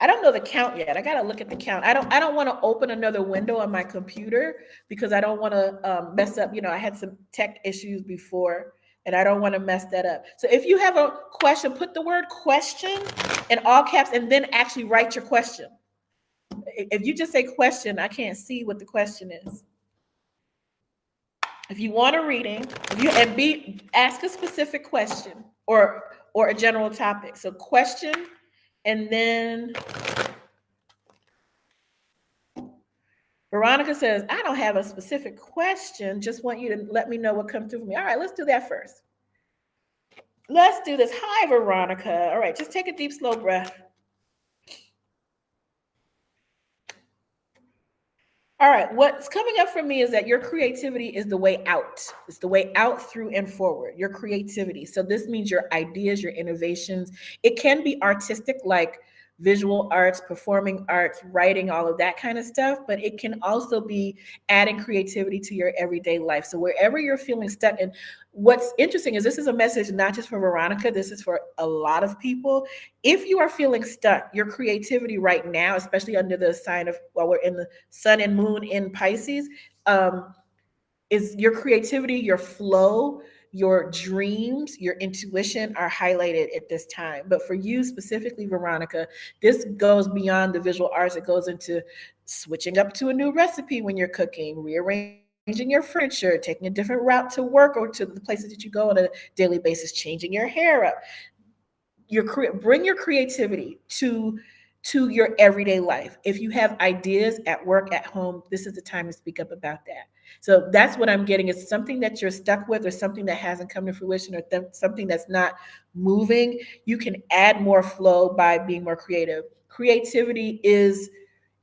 A: I don't know the count yet. I got to look at the count. I don't want to open another window on my computer because I don't want to mess up. I had some tech issues before and I don't want to mess that up. So if you have a question, put the word question in all caps and then actually write your question. If you just say question, I can't see what the question is. If you want a reading, ask a specific question or a general topic. So question, and then Veronica says, I don't have a specific question, just want you to let me know what comes through for me. All right, let's do that first. Let's do this. Hi, Veronica. All right, just take a deep, slow breath. All right, what's coming up for me is that your creativity is the way out. It's the way out, through, and forward, your creativity. So this means your ideas, your innovations. It can be artistic, like visual arts, performing arts, writing, all of that kind of stuff, but it can also be adding creativity to your everyday life. So wherever you're feeling stuck, and what's interesting is this is a message not just for Veronica, this is for a lot of people. If you are feeling stuck, your creativity right now, especially under the sign of, while we're in the sun and moon in Pisces, is your creativity, your flow, your dreams, your intuition are highlighted at this time. But for you specifically, Veronica, this goes beyond the visual arts. It goes into switching up to a new recipe when you're cooking, rearranging your furniture, taking a different route to work or to the places that you go on a daily basis, changing your hair up. Bring your creativity to your everyday life. If you have ideas at work, at home, this is the time to speak up about that. So that's what I'm getting. It's something that you're stuck with or something that hasn't come to fruition or something that's not moving. You can add more flow by being more creative. Creativity is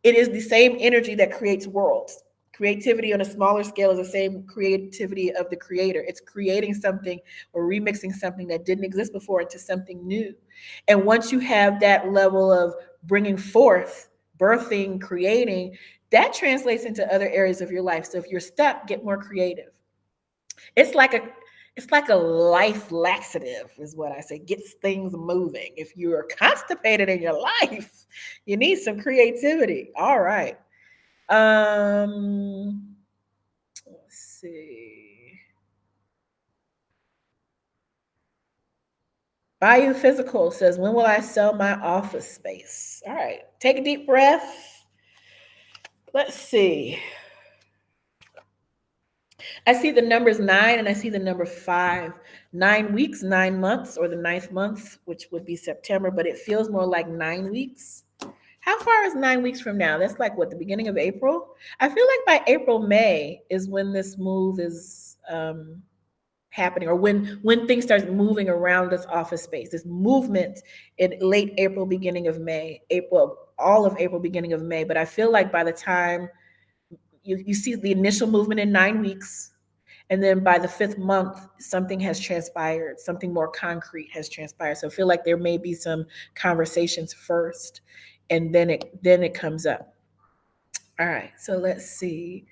A: the same energy that creates worlds. Creativity on a smaller scale is the same creativity of the creator. It's creating something or remixing something that didn't exist before into something new. And once you have that level of bringing forth, birthing, creating, that translates into other areas of your life. So if you're stuck, get more creative. It's like a life laxative, is what I say. Gets things moving. If you're constipated in your life, you need some creativity. All right. Let's see. Bayou Physical says, when will I sell my office space? All right. Take a deep breath. Let's see. I see the numbers 9 and I see the number 5. 9 weeks, 9 months, or the 9th month, which would be September, but it feels more like 9 weeks. How far is 9 weeks from now? That's like what, the beginning of April? I feel like by April, May is when this move is happening, or when things start moving around this office space. This movement in late April, beginning of May, all of April, beginning of May. But I feel like by the time you see the initial movement in 9 weeks, and then by the 5th month, something has transpired, something more concrete has transpired. So I feel like there may be some conversations first, and then it comes up. All right, so let's see.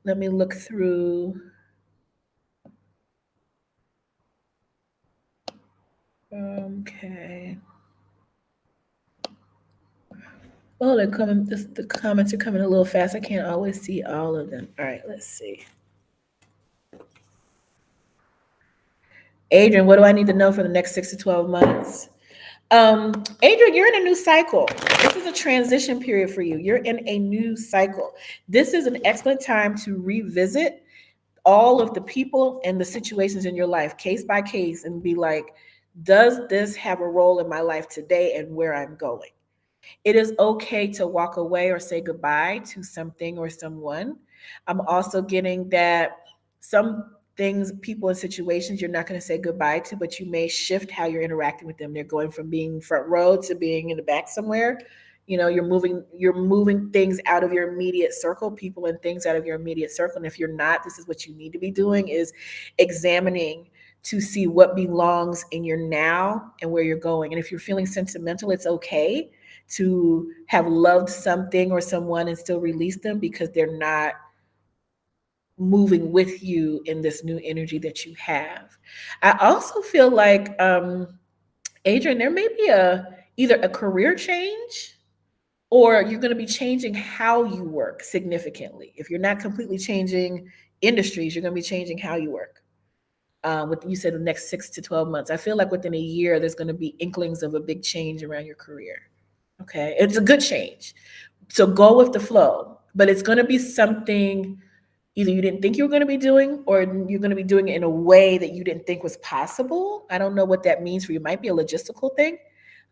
A: Let me look through. Okay. Oh, they're coming. The comments are coming a little fast. I can't always see all of them. All right, let's see. Adrian, what do I need to know for the next 6 to 12 months? Adrian, you're in a new cycle. This is a transition period for you. You're in a new cycle. This is an excellent time to revisit all of the people and the situations in your life, case by case, and be like, does this have a role in my life today and where I'm going? It is okay to walk away or say goodbye to something or someone. I'm also getting that some things, people, and situations you're not going to say goodbye to, but you may shift how you're interacting with them. They're going from being front row to being in the back somewhere. You're moving things out of your immediate circle, people and things out of your immediate circle. And if you're not, this is what you need to be doing, is examining to see what belongs in your now and where you're going. And if you're feeling sentimental, it's okay to have loved something or someone and still release them, because they're not moving with you in this new energy that you have. I also feel like, Adrian, there may be either a career change, or you're going to be changing how you work significantly. If you're not completely changing industries, you're going to be changing how you work. With, you said, the next 6 to 12 months. I feel like within a year, there's going to be inklings of a big change around your career. Okay, it's a good change. So go with the flow, but it's going to be something either you didn't think you were going to be doing, or you're going to be doing it in a way that you didn't think was possible. I don't know what that means for you. It might be a logistical thing.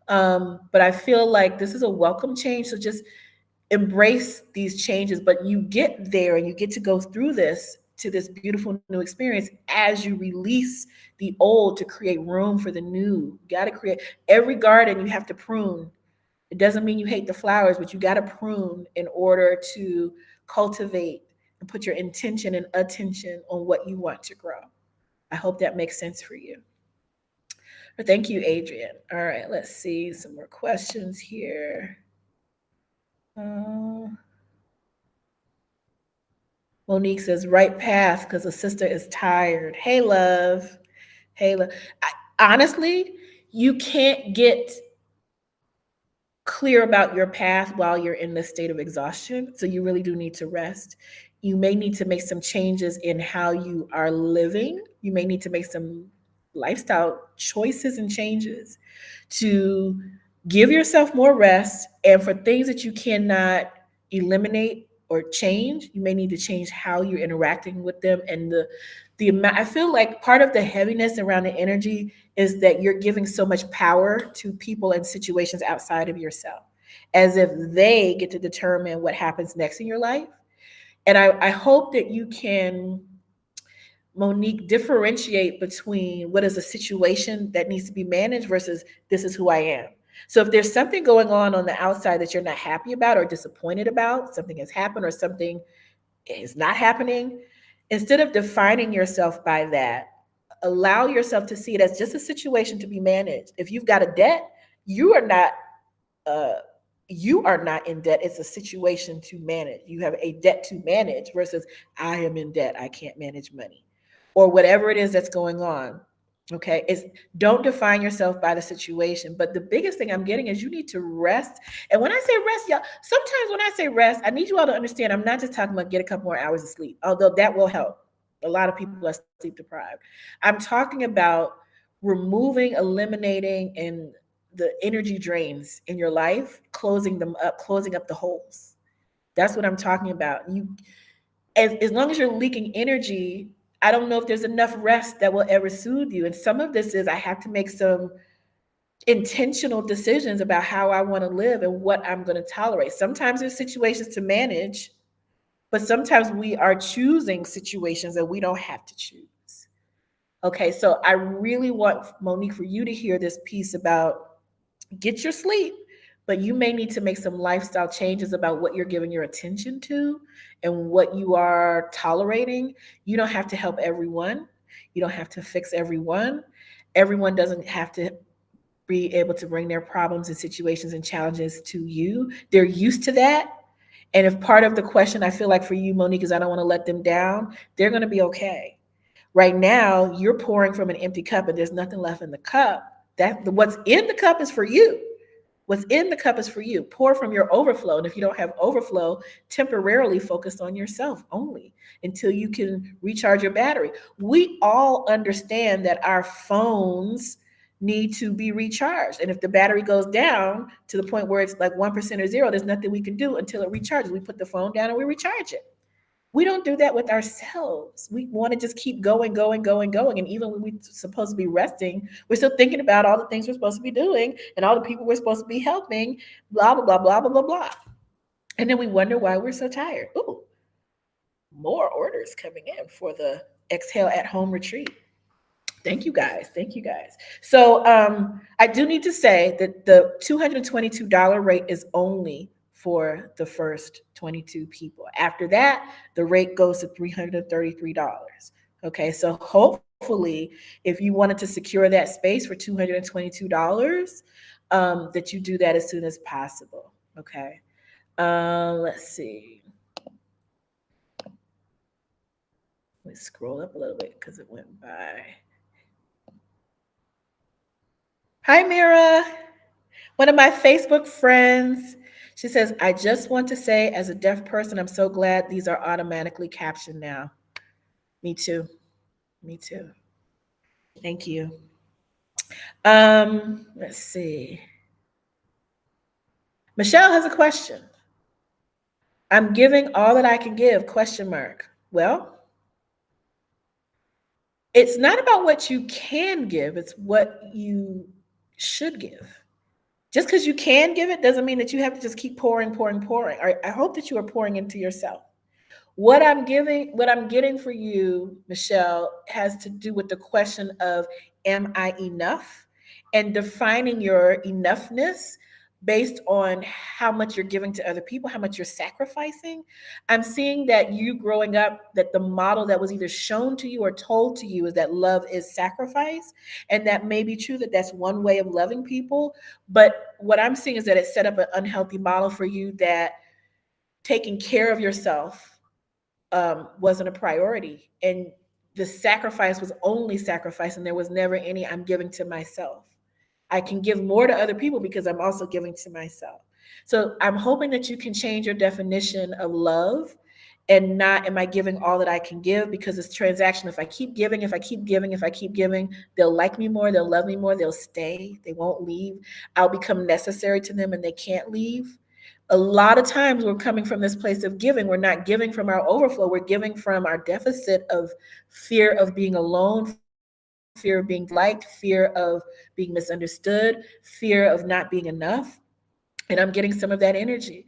A: But I feel like this is a welcome change. So just embrace these changes, but you get there and you get to go through this to this beautiful new experience as you release the old to create room for the new. You got to create every garden, you have to prune. It doesn't mean you hate the flowers, but you got to prune in order to cultivate and put your intention and attention on what you want to grow. I hope that makes sense for you. Thank you, Adrian. All right, let's see some more questions here. Uh, Monique says, right path because the sister is tired. Hey, love. Hey, love. Honestly, you can't get clear about your path while you're in this state of exhaustion. So you really do need to rest. You may need to make some changes in how you are living. You may need to make some lifestyle choices and changes to give yourself more rest. And for things that you cannot eliminate or change, you may need to change how you're interacting with them. And the amount, I feel like part of the heaviness around the energy is that you're giving so much power to people and situations outside of yourself, as if they get to determine what happens next in your life. And I hope that you can, Monique, differentiate between what is a situation that needs to be managed versus this is who I am. So if there's something going on the outside that you're not happy about or disappointed about, something has happened or something is not happening, instead of defining yourself by that, allow yourself to see it as just a situation to be managed. If you've got a debt, you are not uh, you are not in debt. It's a situation to manage. You have a debt to manage versus I am in debt. I can't manage money, or whatever it is that's going on. Okay, it's, don't define yourself by the situation. But the biggest thing I'm getting is you need to rest. And when I say rest, y'all, sometimes when I say rest, I need you all to understand I'm not just talking about get a couple more hours of sleep, although that will help. A lot of people are sleep deprived. I'm talking about removing, eliminating, and the energy drains in your life, closing them up, closing up the holes. That's what I'm talking about. As long as you're leaking energy, I don't know if there's enough rest that will ever soothe you. And some of this is I have to make some intentional decisions about how I want to live and what I'm going to tolerate. Sometimes there's situations to manage, but sometimes we are choosing situations that we don't have to choose. Okay, so I really want, Monique, for you to hear this piece about get your sleep, but you may need to make some lifestyle changes about what you're giving your attention to and what you are tolerating. You don't have to help everyone. You don't have to fix everyone. Everyone doesn't have to be able to bring their problems and situations and challenges to you. They're used to that. And if part of the question I feel like for you, Monique, is I don't want to let them down, they're going to be okay. Right now, you're pouring from an empty cup and there's nothing left in the cup. That what's in the cup is for you. What's in the cup is for you. Pour from your overflow. And if you don't have overflow, temporarily focus on yourself only until you can recharge your battery. We all understand that our phones need to be recharged. And if the battery goes down to the point where it's like 1% or zero, there's nothing we can do until it recharges. We put the phone down and we recharge it. We don't do that with ourselves. We want to just keep going, going, going, going. And even when we're supposed to be resting, we're still thinking about all the things we're supposed to be doing and all the people we're supposed to be helping, blah, blah, blah, blah, blah, blah, blah. And then we wonder why we're so tired. Ooh, more orders coming in for the Exhale at Home retreat. Thank you guys. Thank you guys. So I do need to say that the $222 rate is only for the first 22 people. After that, the rate goes to $333. Okay, so hopefully, if you wanted to secure that space for $222, that you do that as soon as possible. Okay, let's see. Let's scroll up a little bit because it went by. Hi, Mira. One of my Facebook friends, she says, I just want to say, as a deaf person, I'm so glad these are automatically captioned now. Me too. Me too. Thank you. Let's see. Michelle has a question. I'm giving all that I can give, question mark. Well, it's not about what you can give, it's what you should give. Just because you can give it doesn't mean that you have to just keep pouring, pouring, pouring. I hope that you are pouring into yourself. What I'm getting for you, Michelle, has to do with the question of, am I enough? And defining your enoughness based on how much you're giving to other people, how much you're sacrificing. I'm seeing that you growing up, that the model that was either shown to you or told to you is that love is sacrifice. And that may be true, that that's one way of loving people. But what I'm seeing is that it set up an unhealthy model for you, that taking care of yourself wasn't a priority. And the sacrifice was only sacrifice, and there was never any I'm giving to myself. I can give more to other people because I'm also giving to myself. So I'm hoping that you can change your definition of love, and not, am I giving all that I can give, because it's transaction. If I keep giving, if I keep giving, if I keep giving, they'll like me more, they'll love me more, they'll stay, they won't leave. I'll become necessary to them and they can't leave. A lot of times we're coming from this place of giving. We're not giving from our overflow. We're giving from our deficit of fear of being alone, fear of being disliked, fear of being misunderstood, fear of not being enough. And I'm getting some of that energy.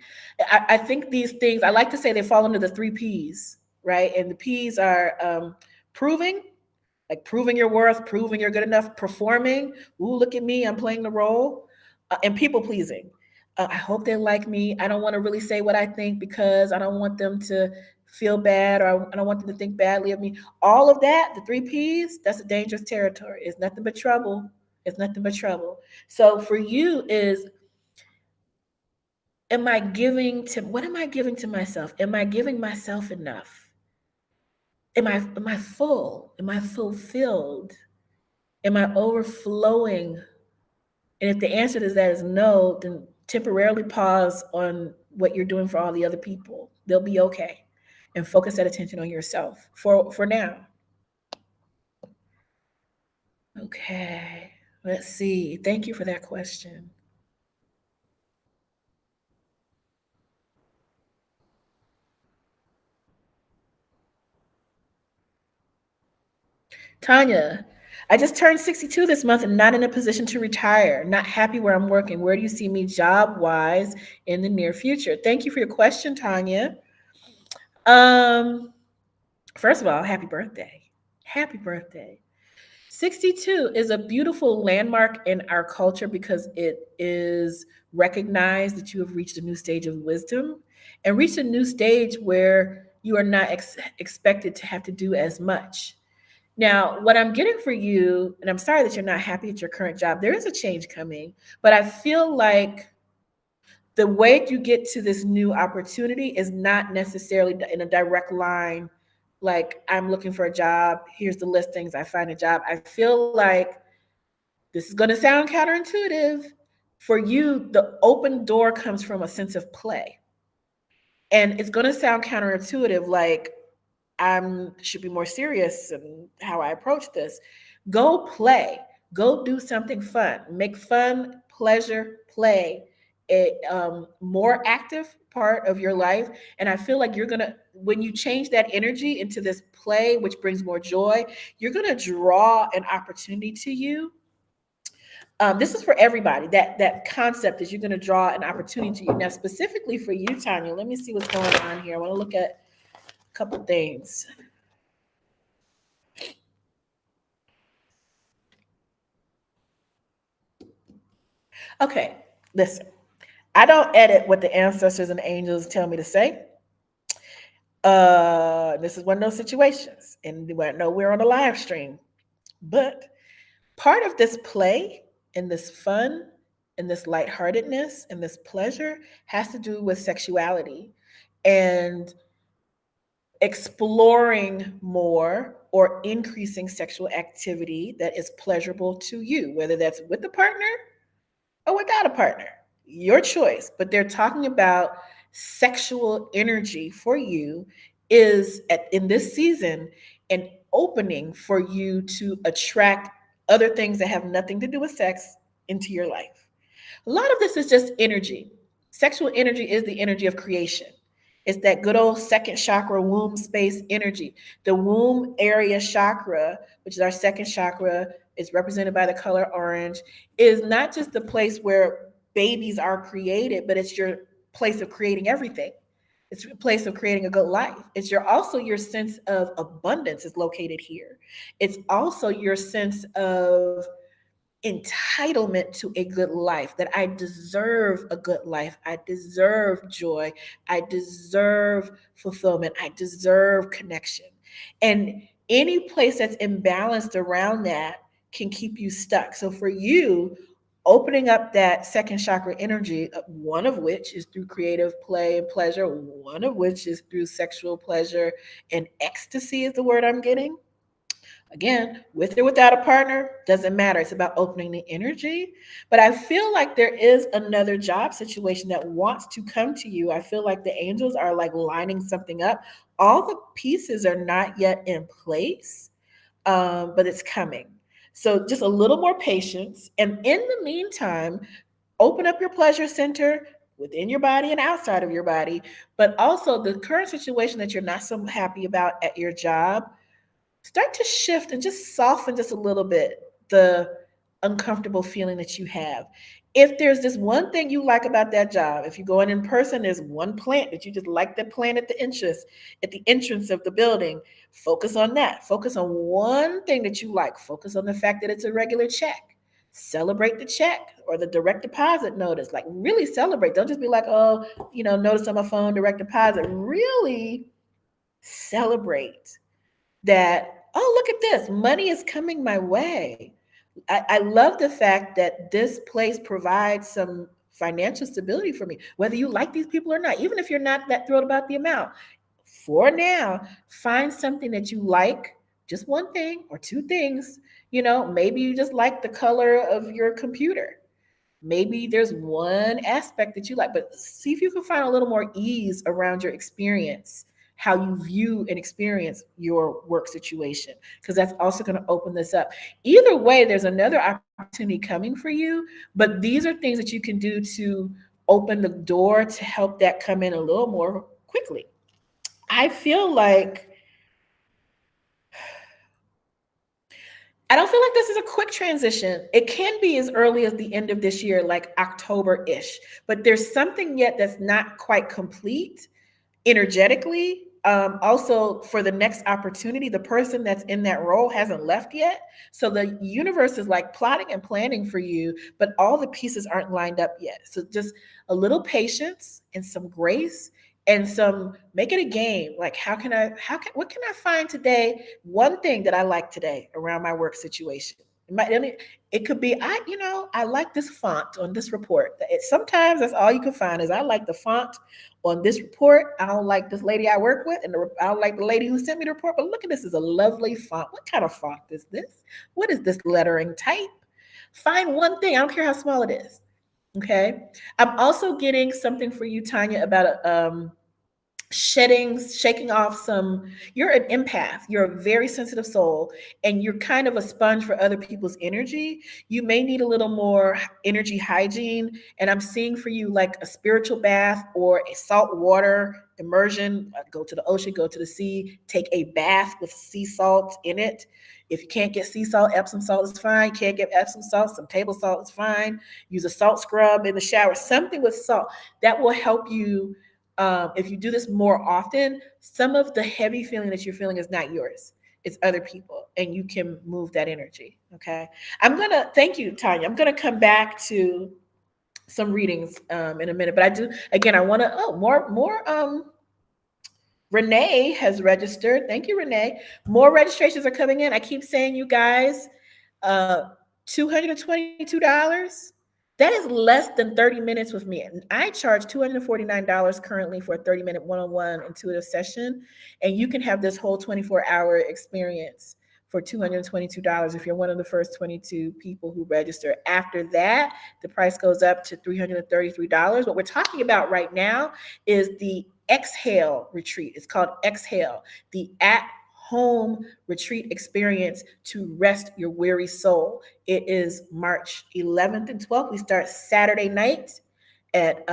A: I think these things, I like to say, they fall into the three P's, right? And the P's are proving, like proving your worth, proving you're good enough, performing, ooh, look at me, I'm playing the role, and people pleasing. I hope they like me. I don't want to really say what I think because I don't want them to feel bad, or I don't want them to think badly of me. All of that, the three P's, that's a dangerous territory. It's nothing but trouble. It's nothing but trouble. So for you is, what am I giving to myself? Am I giving myself enough? Am I full? Am I fulfilled? Am I overflowing? And if the answer to that is no, then temporarily pause on what you're doing for all the other people. They'll be okay. And focus that attention on yourself for now. Okay. Let's see. Thank you for that question. Tanya, I just turned 62 this month and not in a position to retire. Not happy where I'm working. Where do you see me job wise in the near future? Thank you for your question, Tanya. Um, First of all, happy birthday. Happy birthday. 62 is a beautiful landmark in our culture because it is recognized that you have reached a new stage of wisdom and reached a new stage where you are not expected to have to do as much. Now, what I'm getting for you, and I'm sorry that you're not happy at your current job, there is a change coming, but I feel like the way you get to this new opportunity is not necessarily in a direct line. Like, I'm looking for a job, here's the listings, I find a job. I feel like this is going to sound counterintuitive. For you, the open door comes from a sense of play. And it's going to sound counterintuitive, like I should be more serious in how I approach this. Go play. Go do something fun. Make fun, pleasure, play a more active part of your life. And I feel like when you change that energy into this play, which brings more joy, you're gonna draw an opportunity to you. This is for everybody. That concept is, you're gonna draw an opportunity to you. Now, specifically for you, Tanya, let me see what's going on here. I want to look at a couple things. Okay, listen. I don't edit what the ancestors and angels tell me to say. This is one of those situations, and I know we're on a live stream, but part of this play and this fun and this lightheartedness and this pleasure has to do with sexuality and exploring more or increasing sexual activity that is pleasurable to you, whether that's with a partner or without a partner. Your choice. But they're talking about sexual energy for you is in this season an opening for you to attract other things that have nothing to do with sex into your life. A lot of this is just energy. Sexual energy is the energy of creation. It's that good old second chakra, womb space energy. The womb area chakra, which is our second chakra, is represented by the color orange, is not just the place where babies are created, but it's your place of creating everything. It's a place of creating a good life. It's also your sense of abundance is located here. It's also your sense of entitlement to a good life, that I deserve a good life. I deserve joy. I deserve fulfillment. I deserve connection. And any place that's imbalanced around that can keep you stuck. So for you, opening up that second chakra energy, one of which is through creative play and pleasure, one of which is through sexual pleasure and ecstasy is the word I'm getting. Again, with or without a partner, doesn't matter. It's about opening the energy. But I feel like there is another job situation that wants to come to you. I feel like the angels are like lining something up. All the pieces are not yet in place, but it's coming. So just a little more patience. And in the meantime, open up your pleasure center within your body and outside of your body. But also the current situation that you're not so happy about at your job, start to shift and just soften just a little bit the uncomfortable feeling that you have. If there's this one thing you like about that job, if you go in person, there's one plant that you just like, the plant at the entrance of the building. Focus on that. Focus on one thing that you like. Focus on the fact that it's a regular check. Celebrate the check or the direct deposit notice. Like really celebrate. Don't just be like, oh, notice on my phone, direct deposit. Really celebrate that, oh, look at this, money is coming my way. I love the fact that this place provides some financial stability for me, whether you like these people or not, even if you're not that thrilled about the amount. For now, find something that you like, just one thing or two things. Maybe you just like the color of your computer. Maybe there's one aspect that you like, but see if you can find a little more ease around your experience, how you view and experience your work situation, because that's also going to open this up. Either way, there's another opportunity coming for you, but these are things that you can do to open the door to help that come in a little more quickly. I feel like I don't feel like this is a quick transition. It can be as early as the end of this year, like October-ish, but there's something yet that's not quite complete energetically. Also, for the next opportunity, the person that's in that role hasn't left yet. So the universe is like plotting and planning for you, but all the pieces aren't lined up yet. So just a little patience and some grace and some, make it a game. Like what can I find today? One thing that I like today around my work situation. It could be, I like this font on this report. Sometimes that's all you can find is, I like the font on this report. I don't like this lady I work with, and I don't like the lady who sent me the report, but look at this, is a lovely font. What kind of font is this? What is this lettering type? Find one thing. I don't care how small it is. Okay. I'm also getting something for you, Tanya, about shaking off some. You're an empath, you're a very sensitive soul, and you're kind of a sponge for other people's energy. You may need a little more energy hygiene, and I'm seeing for you like a spiritual bath or a salt water immersion. Go to the ocean, go to the sea, take a bath with sea salt in it. If you can't get sea salt, Epsom salt is fine. Can't get Epsom salt, some table salt is fine. Use a salt scrub in the shower, something with salt that will help you. If you do this more often, some of the heavy feeling that you're feeling is not yours. It's other people, and you can move that energy. Okay. I'm going to thank you, Tanya. I'm going to come back to some readings in a minute. But I do, again, I want to, oh, more Renee has registered. Thank you, Renee. More registrations are coming in. I keep saying, you guys, $222. That is less than 30 minutes with me. And I charge $249 currently for a 30-minute one-on-one intuitive session. And you can have this whole 24-hour experience for $222 if you're one of the first 22 people who register. After that, the price goes up to $333. What we're talking about right now is the Exhale retreat. It's called Exhale, the at home retreat experience to rest your weary soul. It is March 11th and 12th. We start Saturday night at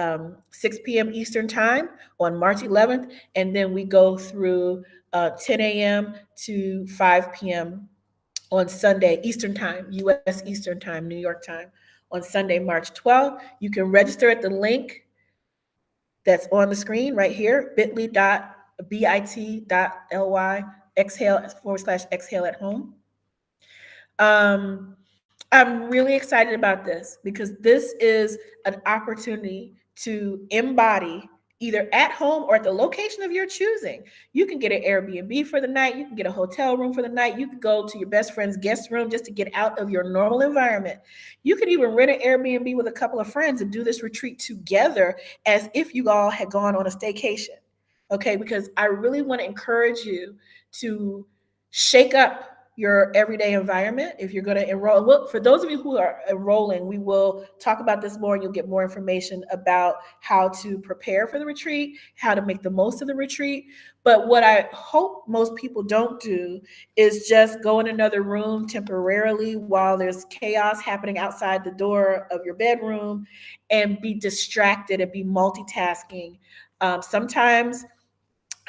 A: 6 p.m. Eastern Time on March 11th, and then we go through 10 a.m. to 5 p.m. on Sunday Eastern Time, U.S. Eastern Time, New York time, on Sunday, March 12th. You can register at the link that's on the screen right here, bit.ly exhale / exhale at home. I'm really excited about this because this is an opportunity to embody either at home or at the location of your choosing. You can get an Airbnb for the night, you can get a hotel room for the night, you can go to your best friend's guest room just to get out of your normal environment. You could even rent an Airbnb with a couple of friends and do this retreat together as if you all had gone on a staycation. Okay, because I really want to encourage you to shake up your everyday environment if you're going to enroll. Well, for those of you who are enrolling, we will talk about this more and you'll get more information about how to prepare for the retreat, how to make the most of the retreat. But what I hope most people don't do is just go in another room temporarily while there's chaos happening outside the door of your bedroom and be distracted and be multitasking. Sometimes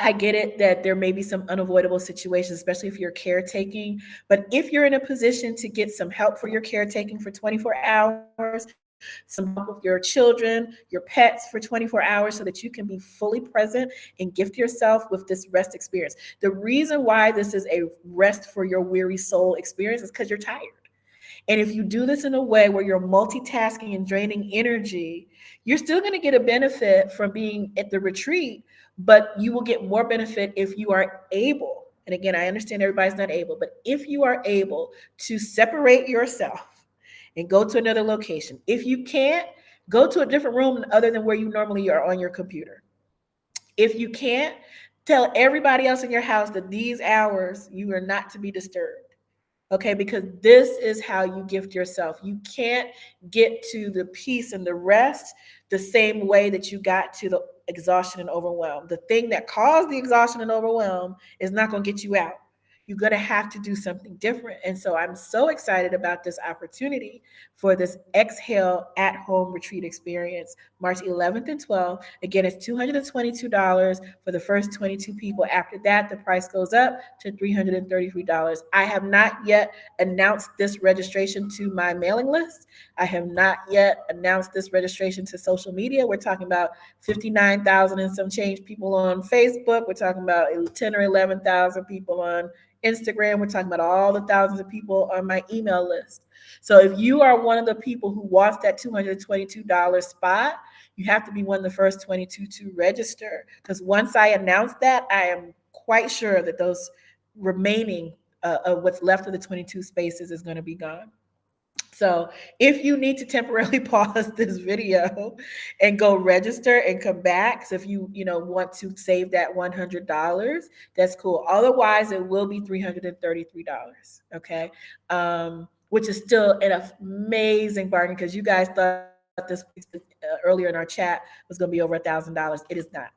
A: I get it that there may be some unavoidable situations, especially if you're caretaking. But if you're in a position to get some help for your caretaking for 24 hours, some help with your children, your pets for 24 hours so that you can be fully present and gift yourself with this rest experience. The reason why this is a rest for your weary soul experience is because you're tired. And if you do this in a way where you're multitasking and draining energy, you're still going to get a benefit from being at the retreat, but you will get more benefit if you are able. And again, I understand everybody's not able, but if you are able to separate yourself and go to another location, if you can't, go to a different room other than where you normally are on your computer. If you can't, tell everybody else in your house that these hours you are not to be disturbed. Okay, because this is how you gift yourself. You can't get to the peace and the rest the same way that you got to the exhaustion and overwhelm. The thing that caused the exhaustion and overwhelm is not going to get you out. You're going to have to do something different. And so I'm so excited about this opportunity for this Exhale at home retreat experience, March 11th and 12th. Again, it's $222 for the first 22 people. After that, the price goes up to $333. I have not yet announced this registration to my mailing list. I have not yet announced this registration to social media. We're talking about 59,000 and some change people on Facebook. We're talking about 10 or 11,000 people on Instagram. We're talking about all the thousands of people on my email list. So if you are one of the people who wants that $222 spot, you have to be one of the first 22 to register. Because once I announce that, I am quite sure that those remaining of what's left of the 22 spaces is going to be gone. So if you need to temporarily pause this video and go register and come back, so if you want to save that $100, that's cool. Otherwise, it will be $333. Okay, which is still an amazing bargain because you guys thought this earlier in our chat was going to be over $1,000. It is not.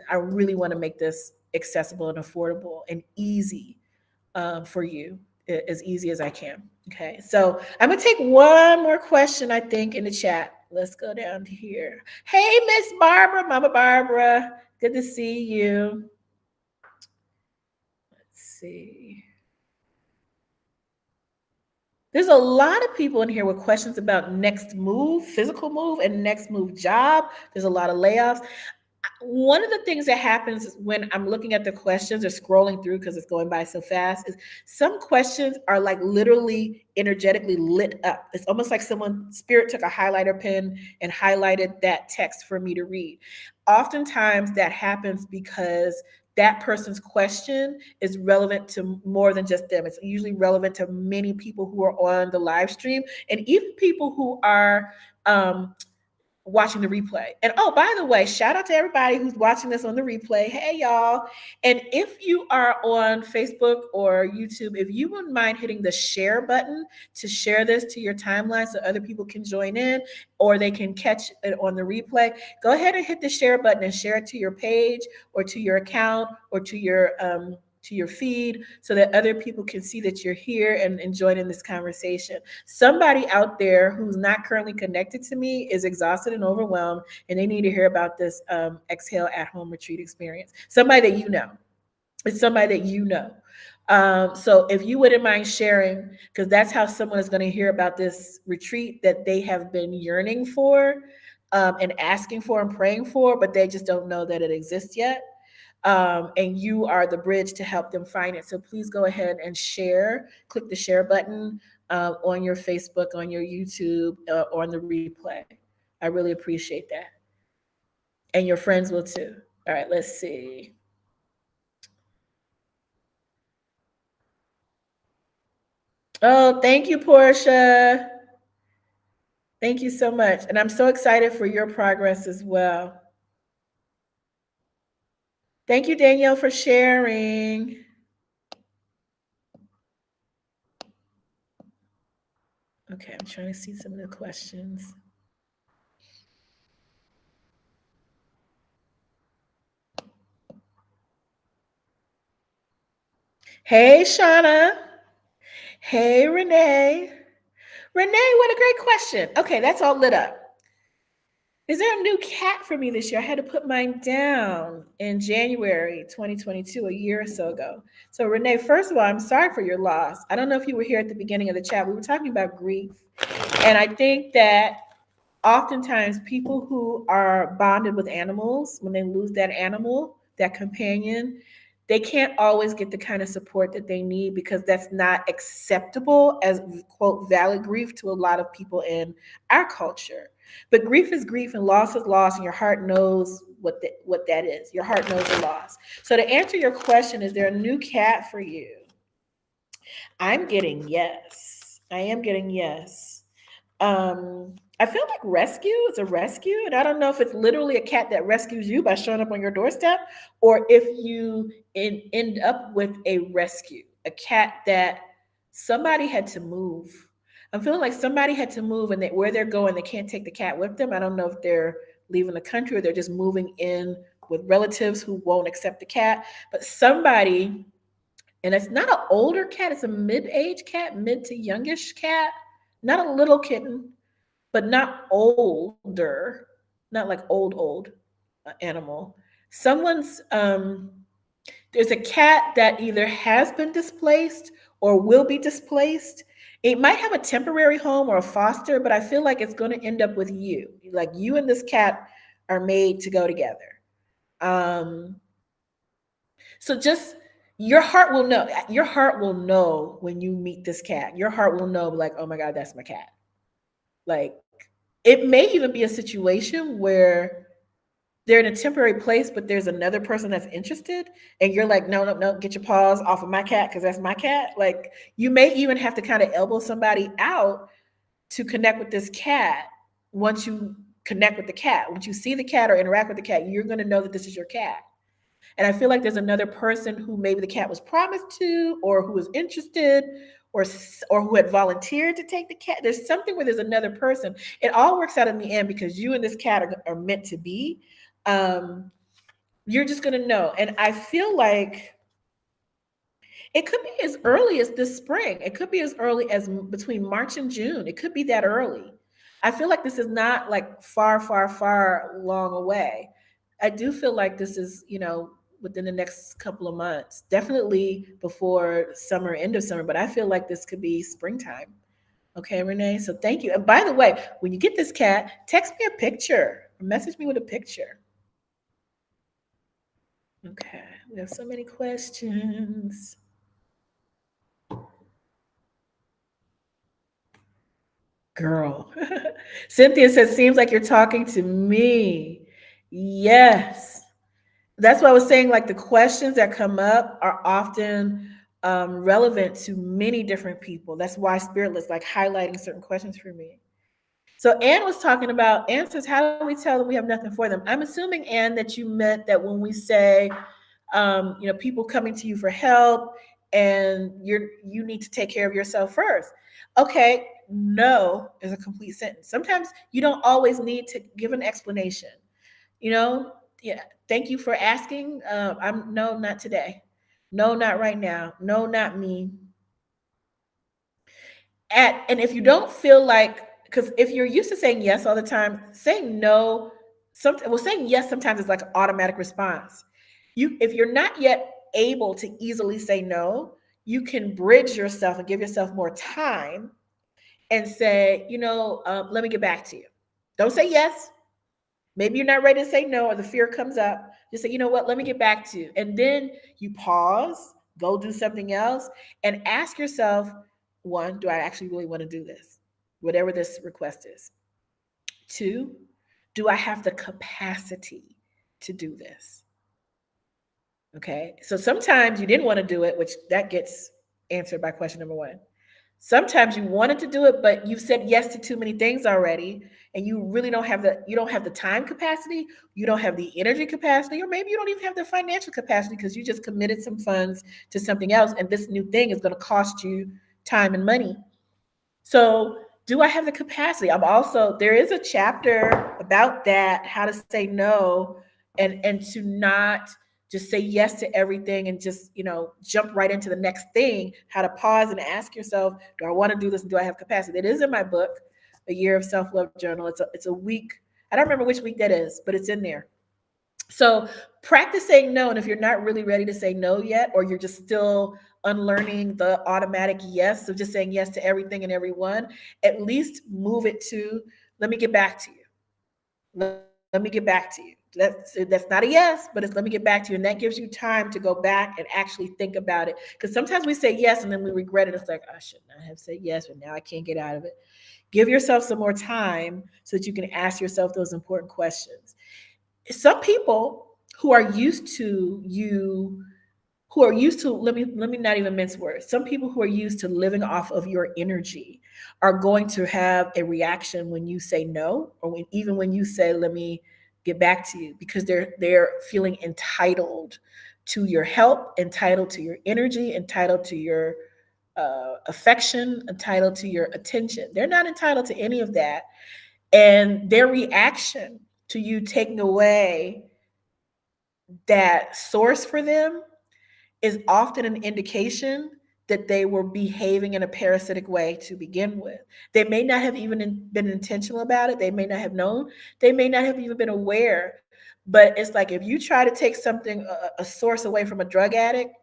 A: I really want to make this accessible and affordable and easy for you, as easy as I can. Okay, so I'm gonna take one more question, I think, in the chat. Let's go down to here. Hey, Miss Barbara, Mama Barbara, good to see you. Let's see. There's a lot of people in here with questions about next move, physical move, and next move job. There's a lot of layoffs. One of the things that happens is when I'm looking at the questions or scrolling through because it's going by so fast is some questions are like literally energetically lit up. It's almost like someone spirit took a highlighter pen and highlighted that text for me to read. Oftentimes that happens because that person's question is relevant to more than just them. It's usually relevant to many people who are on the live stream and even people who are um, watching the replay. And oh, by the way, shout out to everybody who's watching this on the replay. Hey, y'all. And if you are on Facebook or YouTube, if you wouldn't mind hitting the share button to share this to your timeline so other people can join in or they can catch it on the replay, go ahead and hit the share button and share it to your page or to your account or to your feed so that other people can see that you're here and join in this conversation. Somebody out there who's not currently connected to me is exhausted and overwhelmed, and they need to hear about this Exhale at Home retreat experience. Somebody that you know. It's somebody that you know. So if you wouldn't mind sharing, because that's how someone is going to hear about this retreat that they have been yearning for and asking for and praying for, but they just don't know that it exists yet. And you are the bridge to help them find it. So please go ahead and share. Click the share button on your Facebook, on your YouTube, or on the replay. I really appreciate that. And your friends will too. All right, let's see. Oh, thank you, Portia. Thank you so much. And I'm so excited for your progress as well. Thank you, Danielle, for sharing. Okay, I'm trying to see some of the questions. Hey, Shauna. Hey, Renee. Renee, what a great question. Okay, that's all lit up. Is there a new cat for me this year? I had to put mine down in January 2022, a year or so ago. So, Renee, first of all, I'm sorry for your loss. I don't know if you were here at the beginning of the chat. We were talking about grief. And I think that oftentimes people who are bonded with animals, when they lose that animal, that companion, they can't always get the kind of support that they need because that's not acceptable as quote valid grief to a lot of people in our culture. But grief is grief and loss is loss, and your heart knows what that is. Your heart knows the loss. So to answer your question, is there a new cat for you? I'm getting yes. I am getting yes. I feel like rescue is a rescue, and I don't know if it's literally a cat that rescues you by showing up on your doorstep, or if you end up with a rescue, a cat that somebody had to move. I'm feeling like somebody had to move, and where they're going, they can't take the cat with them. I don't know if they're leaving the country or they're just moving in with relatives who won't accept the cat, but somebody, and it's not an older cat, it's a mid-age cat, mid to youngish cat, not a little kitten, but not older, not like old animal. Someone's there's a cat that either has been displaced or will be displaced. It might have a temporary home or a foster, but I feel like it's going to end up with you. Like you and this cat are made to go together. Um, so just your heart will know. Your heart will know when you meet this cat. Your heart will know, like, oh my God, that's my cat. Like it may even be a situation where they're in a temporary place, but there's another person that's interested, and you're like, no, no, no, get your paws off of my cat because that's my cat. Like you may even have to kind of elbow somebody out to connect with this cat. Once you connect with the cat, once you see the cat or interact with the cat, you're going to know that this is your cat. And I feel like there's another person who maybe the cat was promised to, or who was interested, or who had volunteered to take the cat. There's something where there's another person. It all works out in the end because you and this cat are meant to be. Um, you're just gonna know. And I feel like it could be as early as this spring. It could be as early as between March and June. It could be that early. I feel like this is not like far, far, far long away. I do feel like this is, within the next couple of months, definitely before summer, end of summer, but I feel like this could be springtime. Okay, Renee. So thank you. And by the way, when you get this cat, text me a picture, or message me with a picture. Okay, we have so many questions. Girl. Cynthia says, seems like you're talking to me. Yes. That's what I was saying. Like the questions that come up are often relevant to many different people. That's why Spirit is like highlighting certain questions for me. So Anne was talking about, Anne says, how do we tell them we have nothing for them? I'm assuming, Anne, that you meant that when we say, people coming to you for help and you need to take care of yourself first. Okay, no is a complete sentence. Sometimes you don't always need to give an explanation. You know, yeah, thank you for asking. I'm no, not today. No, not right now. No, not me. And if you don't feel like, because if you're used to saying yes all the time, saying no, saying yes sometimes is like an automatic response. If you're not yet able to easily say no, you can bridge yourself and give yourself more time and say, let me get back to you. Don't say yes. Maybe you're not ready to say no, or the fear comes up. Just say, you know what, let me get back to you. And then you pause, go do something else, and ask yourself, one, do I actually really want to do this? Whatever this request is. Two, do I have the capacity to do this? Okay. So sometimes you didn't want to do it, which that gets answered by question number one. Sometimes you wanted to do it, but you've said yes to too many things already, and you really don't have the time capacity, you don't have the energy capacity, or maybe you don't even have the financial capacity because you just committed some funds to something else, and this new thing is going to cost you time and money. So, do I have the capacity? There is a chapter about that, how to say no and to not just say yes to everything and just, jump right into the next thing, how to pause and ask yourself, do I want to do this? Do I have capacity? It is in my book, A Year of Self-Love Journal. It's a week. I don't remember which week that is, but it's in there. So practice saying no. And if you're not really ready to say no yet, or you're just still unlearning the automatic yes of just saying yes to everything and everyone, at least move it to, let me get back to you. Let me get back to you. That's not a yes, but it's let me get back to you. And that gives you time to go back and actually think about it. Because sometimes we say yes and then we regret it. It's like, I should not have said yes, but now I can't get out of it. Give yourself some more time so that you can ask yourself those important questions. Some people who are used to you let me not even mince words. Some people who are used to living off of your energy are going to have a reaction when you say no, or even when you say let me get back to you, because they're feeling entitled to your help, entitled to your energy, entitled to your affection, entitled to your attention. They're not entitled to any of that, and their reaction to you taking away that source for them is often an indication that they were behaving in a parasitic way to begin with. They may not have even been intentional about it. They may not have known. They may not have even been aware. But it's like if you try to take something, a source away from a drug addict,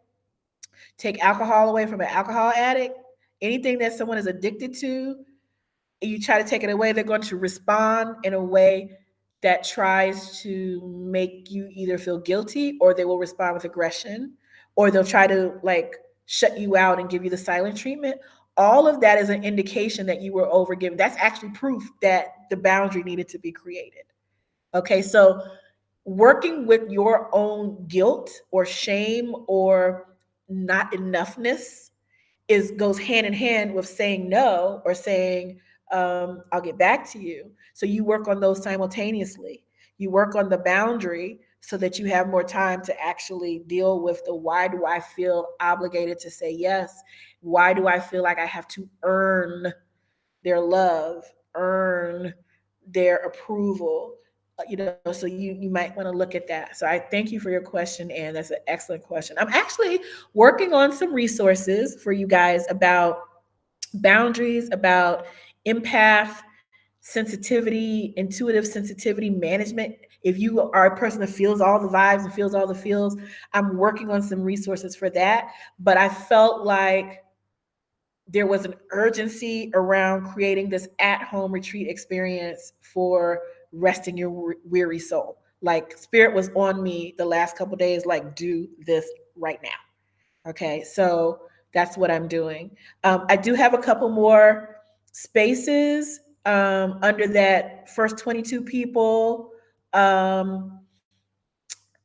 A: take alcohol away from an alcohol addict, anything that someone is addicted to, you try to take it away, they're going to respond in a way that tries to make you either feel guilty, or they will respond with aggression, or they'll try to like shut you out and give you the silent treatment. All of that is an indication that you were overgiven. That's actually proof that the boundary needed to be created. Okay, so working with your own guilt or shame or not enoughness is goes hand in hand with saying no, or saying I'll get back to you. So you work on those simultaneously. You work on the boundary so that you have more time to actually deal with the why do I feel obligated to say yes? Why do I feel like I have to earn their love, earn their approval? So you might want to look at that. So I thank you for your question, and that's an excellent question. I'm actually working on some resources for you guys about boundaries, about empath sensitivity, intuitive sensitivity management. If you are a person that feels all the vibes and feels all the feels, I'm working on some resources for that. But I felt like there was an urgency around creating this at-home retreat experience for resting your weary soul. Like spirit was on me the last couple days, like do this right now. Okay, so that's what I'm doing. I do have a couple more spaces under that first 22 people. Um,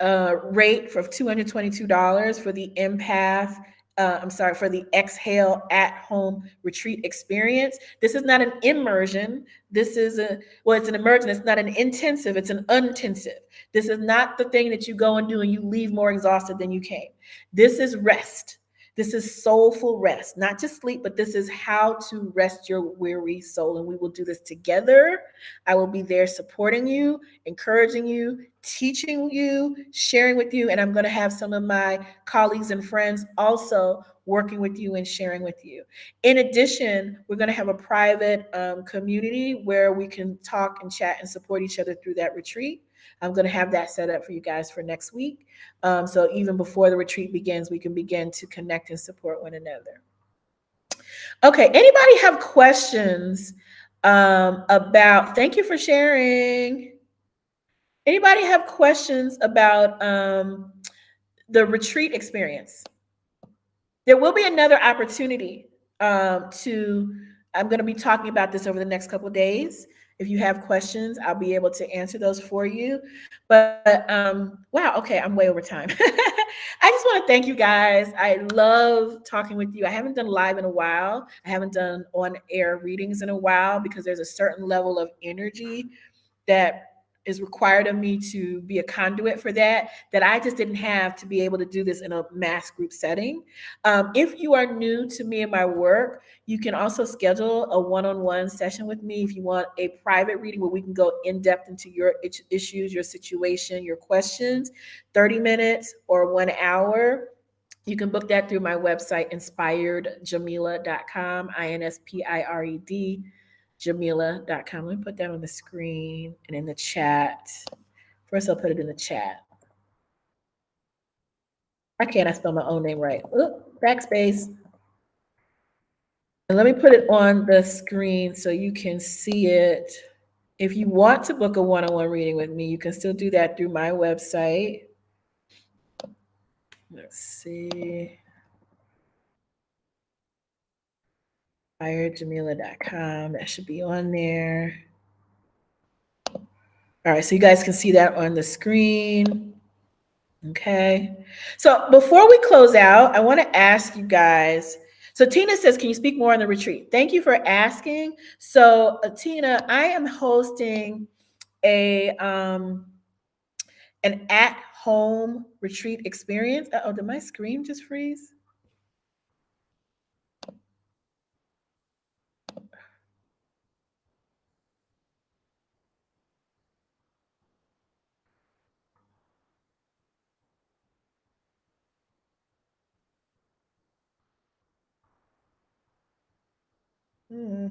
A: rate for $222 for the empath. I'm sorry, for the exhale at home retreat experience. This is not an immersion. This is well, it's an immersion. It's not an intensive. It's an unintensive. This is not the thing that you go and do and you leave more exhausted than you came. This is rest. This is soulful rest, not just sleep, but this is how to rest your weary soul. And we will do this together. I will be there supporting you, encouraging you, teaching you, sharing with you. And I'm going to have some of my colleagues and friends also working with you and sharing with you. In addition, we're going to have a private community where we can talk and chat and support each other through that retreat. I'm going to have that set up for you guys for next week. So even before the retreat begins, we can begin to connect and support one another. Okay, anybody have questions about, thank you for sharing. Anybody have questions about the retreat experience? There will be another opportunity to, I'm going to be talking about this over the next couple of days. If you have questions, I'll be able to answer those for you. But wow, okay, I'm way over time. I just want to thank you guys. I love talking with you. I haven't done live in a while. I haven't done on air readings in a while because there's a certain level of energy that is required of me to be a conduit for that I just didn't have to be able to do this in a mass group setting. If you are new to me and my work, you can also schedule a one-on-one session with me if you want a private reading where we can go in depth into your issues, your situation, your questions, 30 minutes or 1 hour. You can book that through my website, inspiredjamila.com, INSPIRED, Jamila.com. Let me put that on the screen and in the chat. First, I'll put it in the chat. Why can't I spell my own name right? Oop, backspace. And let me put it on the screen so you can see it. If you want to book a one-on-one reading with me, you can still do that through my website. Let's see. InspiredJamila.com. That should be on there. All right, so you guys can see that on the screen. Okay. So before we close out, I want to ask you guys. So Tina says, can you speak more on the retreat? Thank you for asking. So Tina, I am hosting a an at-home retreat experience. Oh, did my screen just freeze? Hmm.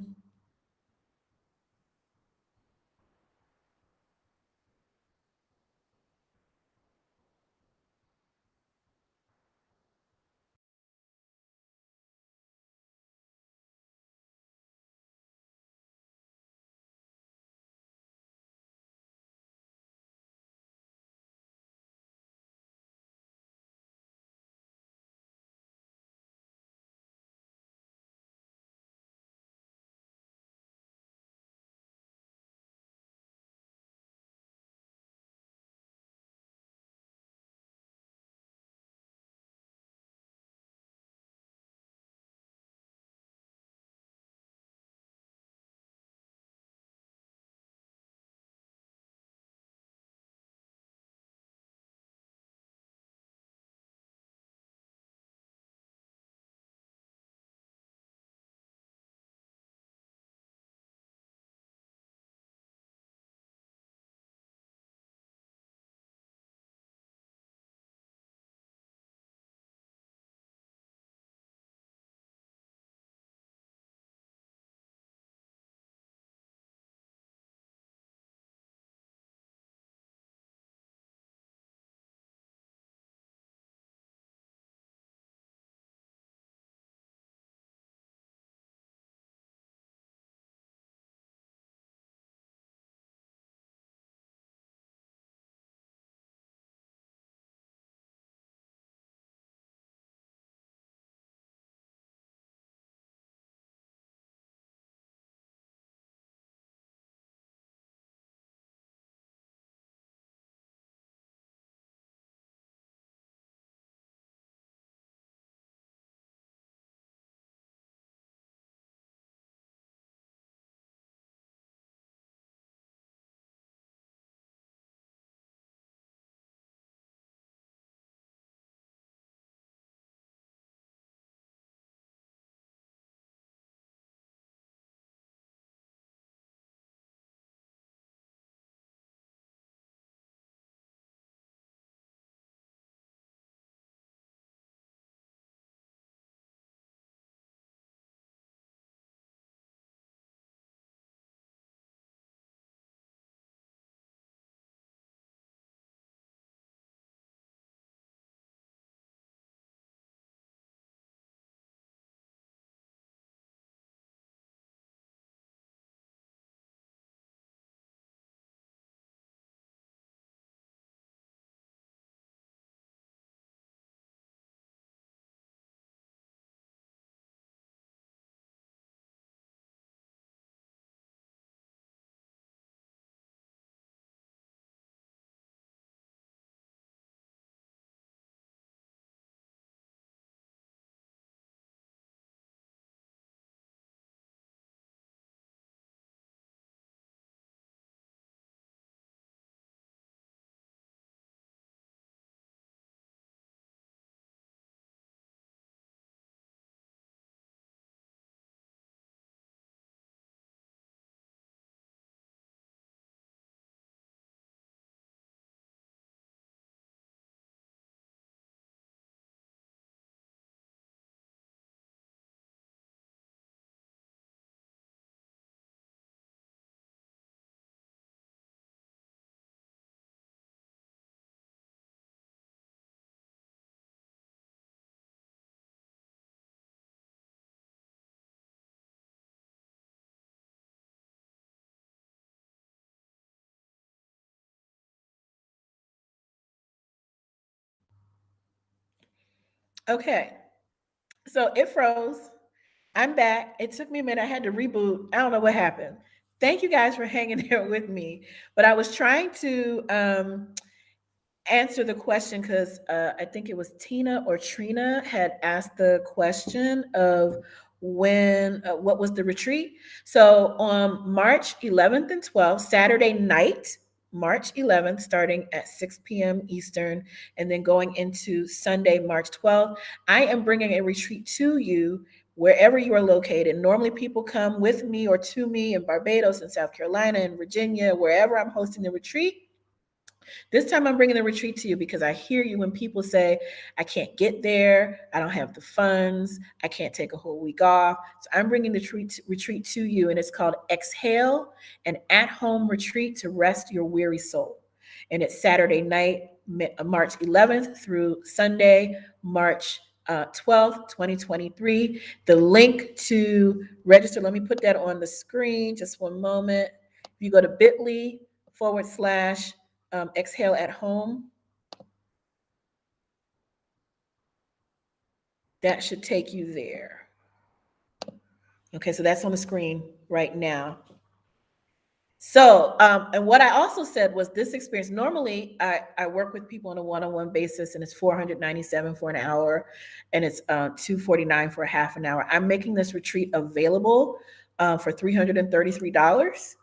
A: Okay. So it froze. I'm back. It took me a minute. I had to reboot. I don't know what happened. Thank you guys for hanging there with me. But I was trying to answer the question because I think it was Tina or Trina had asked the question of what was the retreat. So on March 11th and 12th, Saturday night, March 11th, starting at 6 p.m. Eastern, and then going into Sunday, March 12th, I am bringing a retreat to you wherever you are located. Normally, people come with me or to me in Barbados, in South Carolina, in Virginia, wherever I'm hosting the retreat. This time I'm bringing the retreat to you because I hear you when people say, I can't get there, I don't have the funds, I can't take a whole week off. So I'm bringing the retreat to you, and it's called Exhale, an at-home retreat to rest your weary soul. And it's Saturday night, March 11th through Sunday, March 12th, 2023. The link to register, let me put that on the screen, just one moment. If you go to bit.ly/, exhale at home, that should take you there. Okay, so that's on the screen right now. So, and what I also said was this experience. Normally, I work with people on a one-on-one basis, and it's $497 for an hour, and it's $249 for a half an hour. I'm making this retreat available for $333.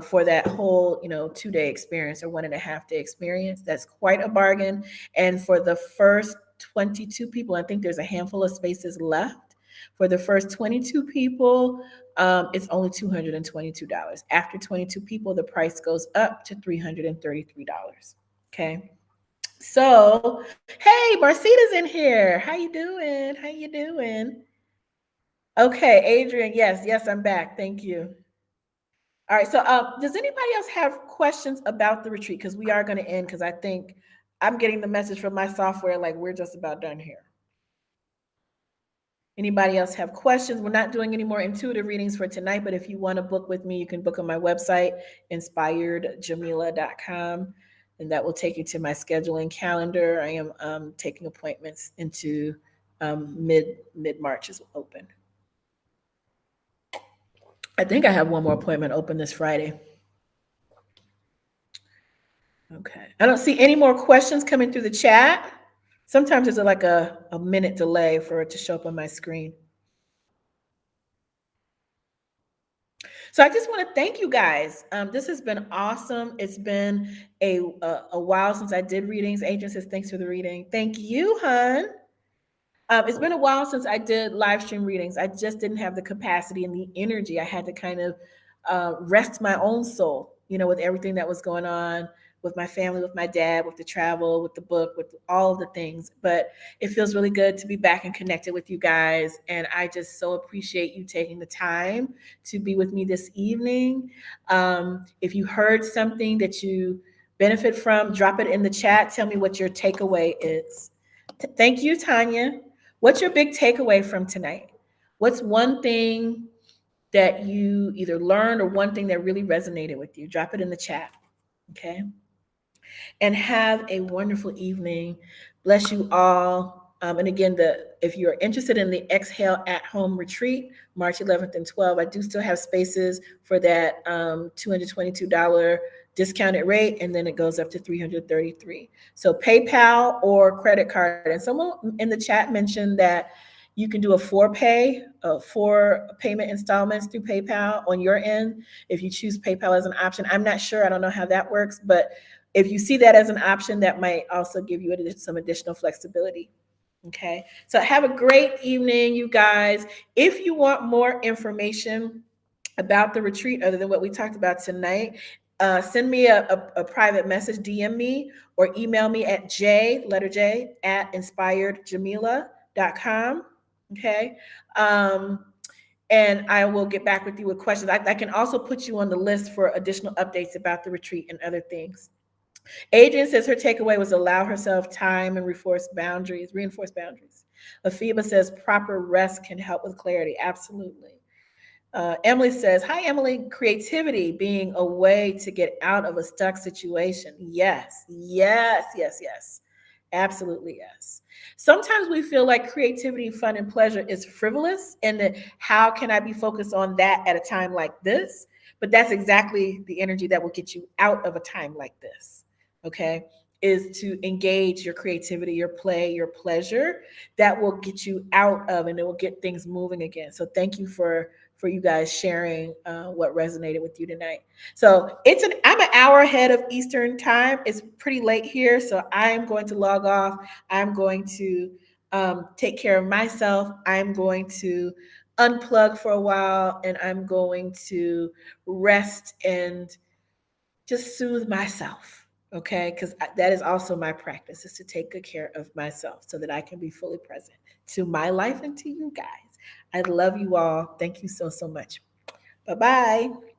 A: For that whole, 2 day experience or 1.5 day experience. That's quite a bargain. And for the first 22 people, I think there's a handful of spaces left. For the first 22 people, it's only $222. After 22 people, the price goes up to $333. Okay. So, hey, Marcita's in here. How you doing? How you doing? Okay, Adrian. Yes, yes, I'm back. Thank you. All right. So, does anybody else have questions about the retreat? Because we are going to end. Because I think I'm getting the message from my software like we're just about done here. Anybody else have questions? We're not doing any more intuitive readings for tonight, but if you want to book with me, you can book on my website, inspiredjamila.com, and that will take you to my scheduling calendar. I am taking appointments into mid March is open. I think I have one more appointment open this Friday. Okay. I don't see any more questions coming through the chat. Sometimes there's like a minute delay for it to show up on my screen. So I just want to thank you guys. This has been awesome. It's been a while since I did readings. Agent says, thanks for the reading. Thank you, hun. It's been a while since I did live stream readings. I just didn't have the capacity and the energy. I had to kind of rest my own soul, with everything that was going on with my family, with my dad, with the travel, with the book, with all of the things. But it feels really good to be back and connected with you guys. And I just so appreciate you taking the time to be with me this evening. If you heard something that you benefit from, drop it in the chat. Tell me what your takeaway is. Thank you, Tanya. What's your big takeaway from tonight? What's one thing that you either learned or one thing that really resonated with you? Drop it in the chat. Okay. And have a wonderful evening. Bless you all. And again, if you're interested in the Exhale at Home retreat, March 11th and 12th, I do still have spaces for that $222 discounted rate, and then it goes up to $333. So PayPal or credit card. And someone in the chat mentioned that you can do a four payment installments through PayPal on your end if you choose PayPal as an option. I'm not sure. I don't know how that works, but if you see that as an option, that might also give you some additional flexibility. Okay. So have a great evening, you guys. If you want more information about the retreat other than what we talked about tonight, send me a private message, DM me, or email me at letter J, at inspiredjamila.com. Okay. And I will get back with you with questions. I can also put you on the list for additional updates about the retreat and other things. Adrian says her takeaway was allow herself time and reinforce boundaries. Afiba says proper rest can help with clarity. Absolutely. Emily says, hi, Emily, creativity being a way to get out of a stuck situation. Yes. Absolutely, yes. Sometimes we feel like creativity, fun, and pleasure is frivolous, and that how can I be focused on that at a time like this? But that's exactly the energy that will get you out of a time like this. Okay, is to engage your creativity, your play, your pleasure. That will get you out of, and it will get things moving again. So thank you for you guys sharing what resonated with you tonight. So I'm an hour ahead of Eastern time. It's pretty late here, so I'm going to log off. I'm going to take care of myself. I'm going to unplug for a while, and I'm going to rest and just soothe myself. Okay, because that is also my practice, is to take good care of myself so that I can be fully present to my life and to you guys. I love you all. Thank you so much. Bye bye.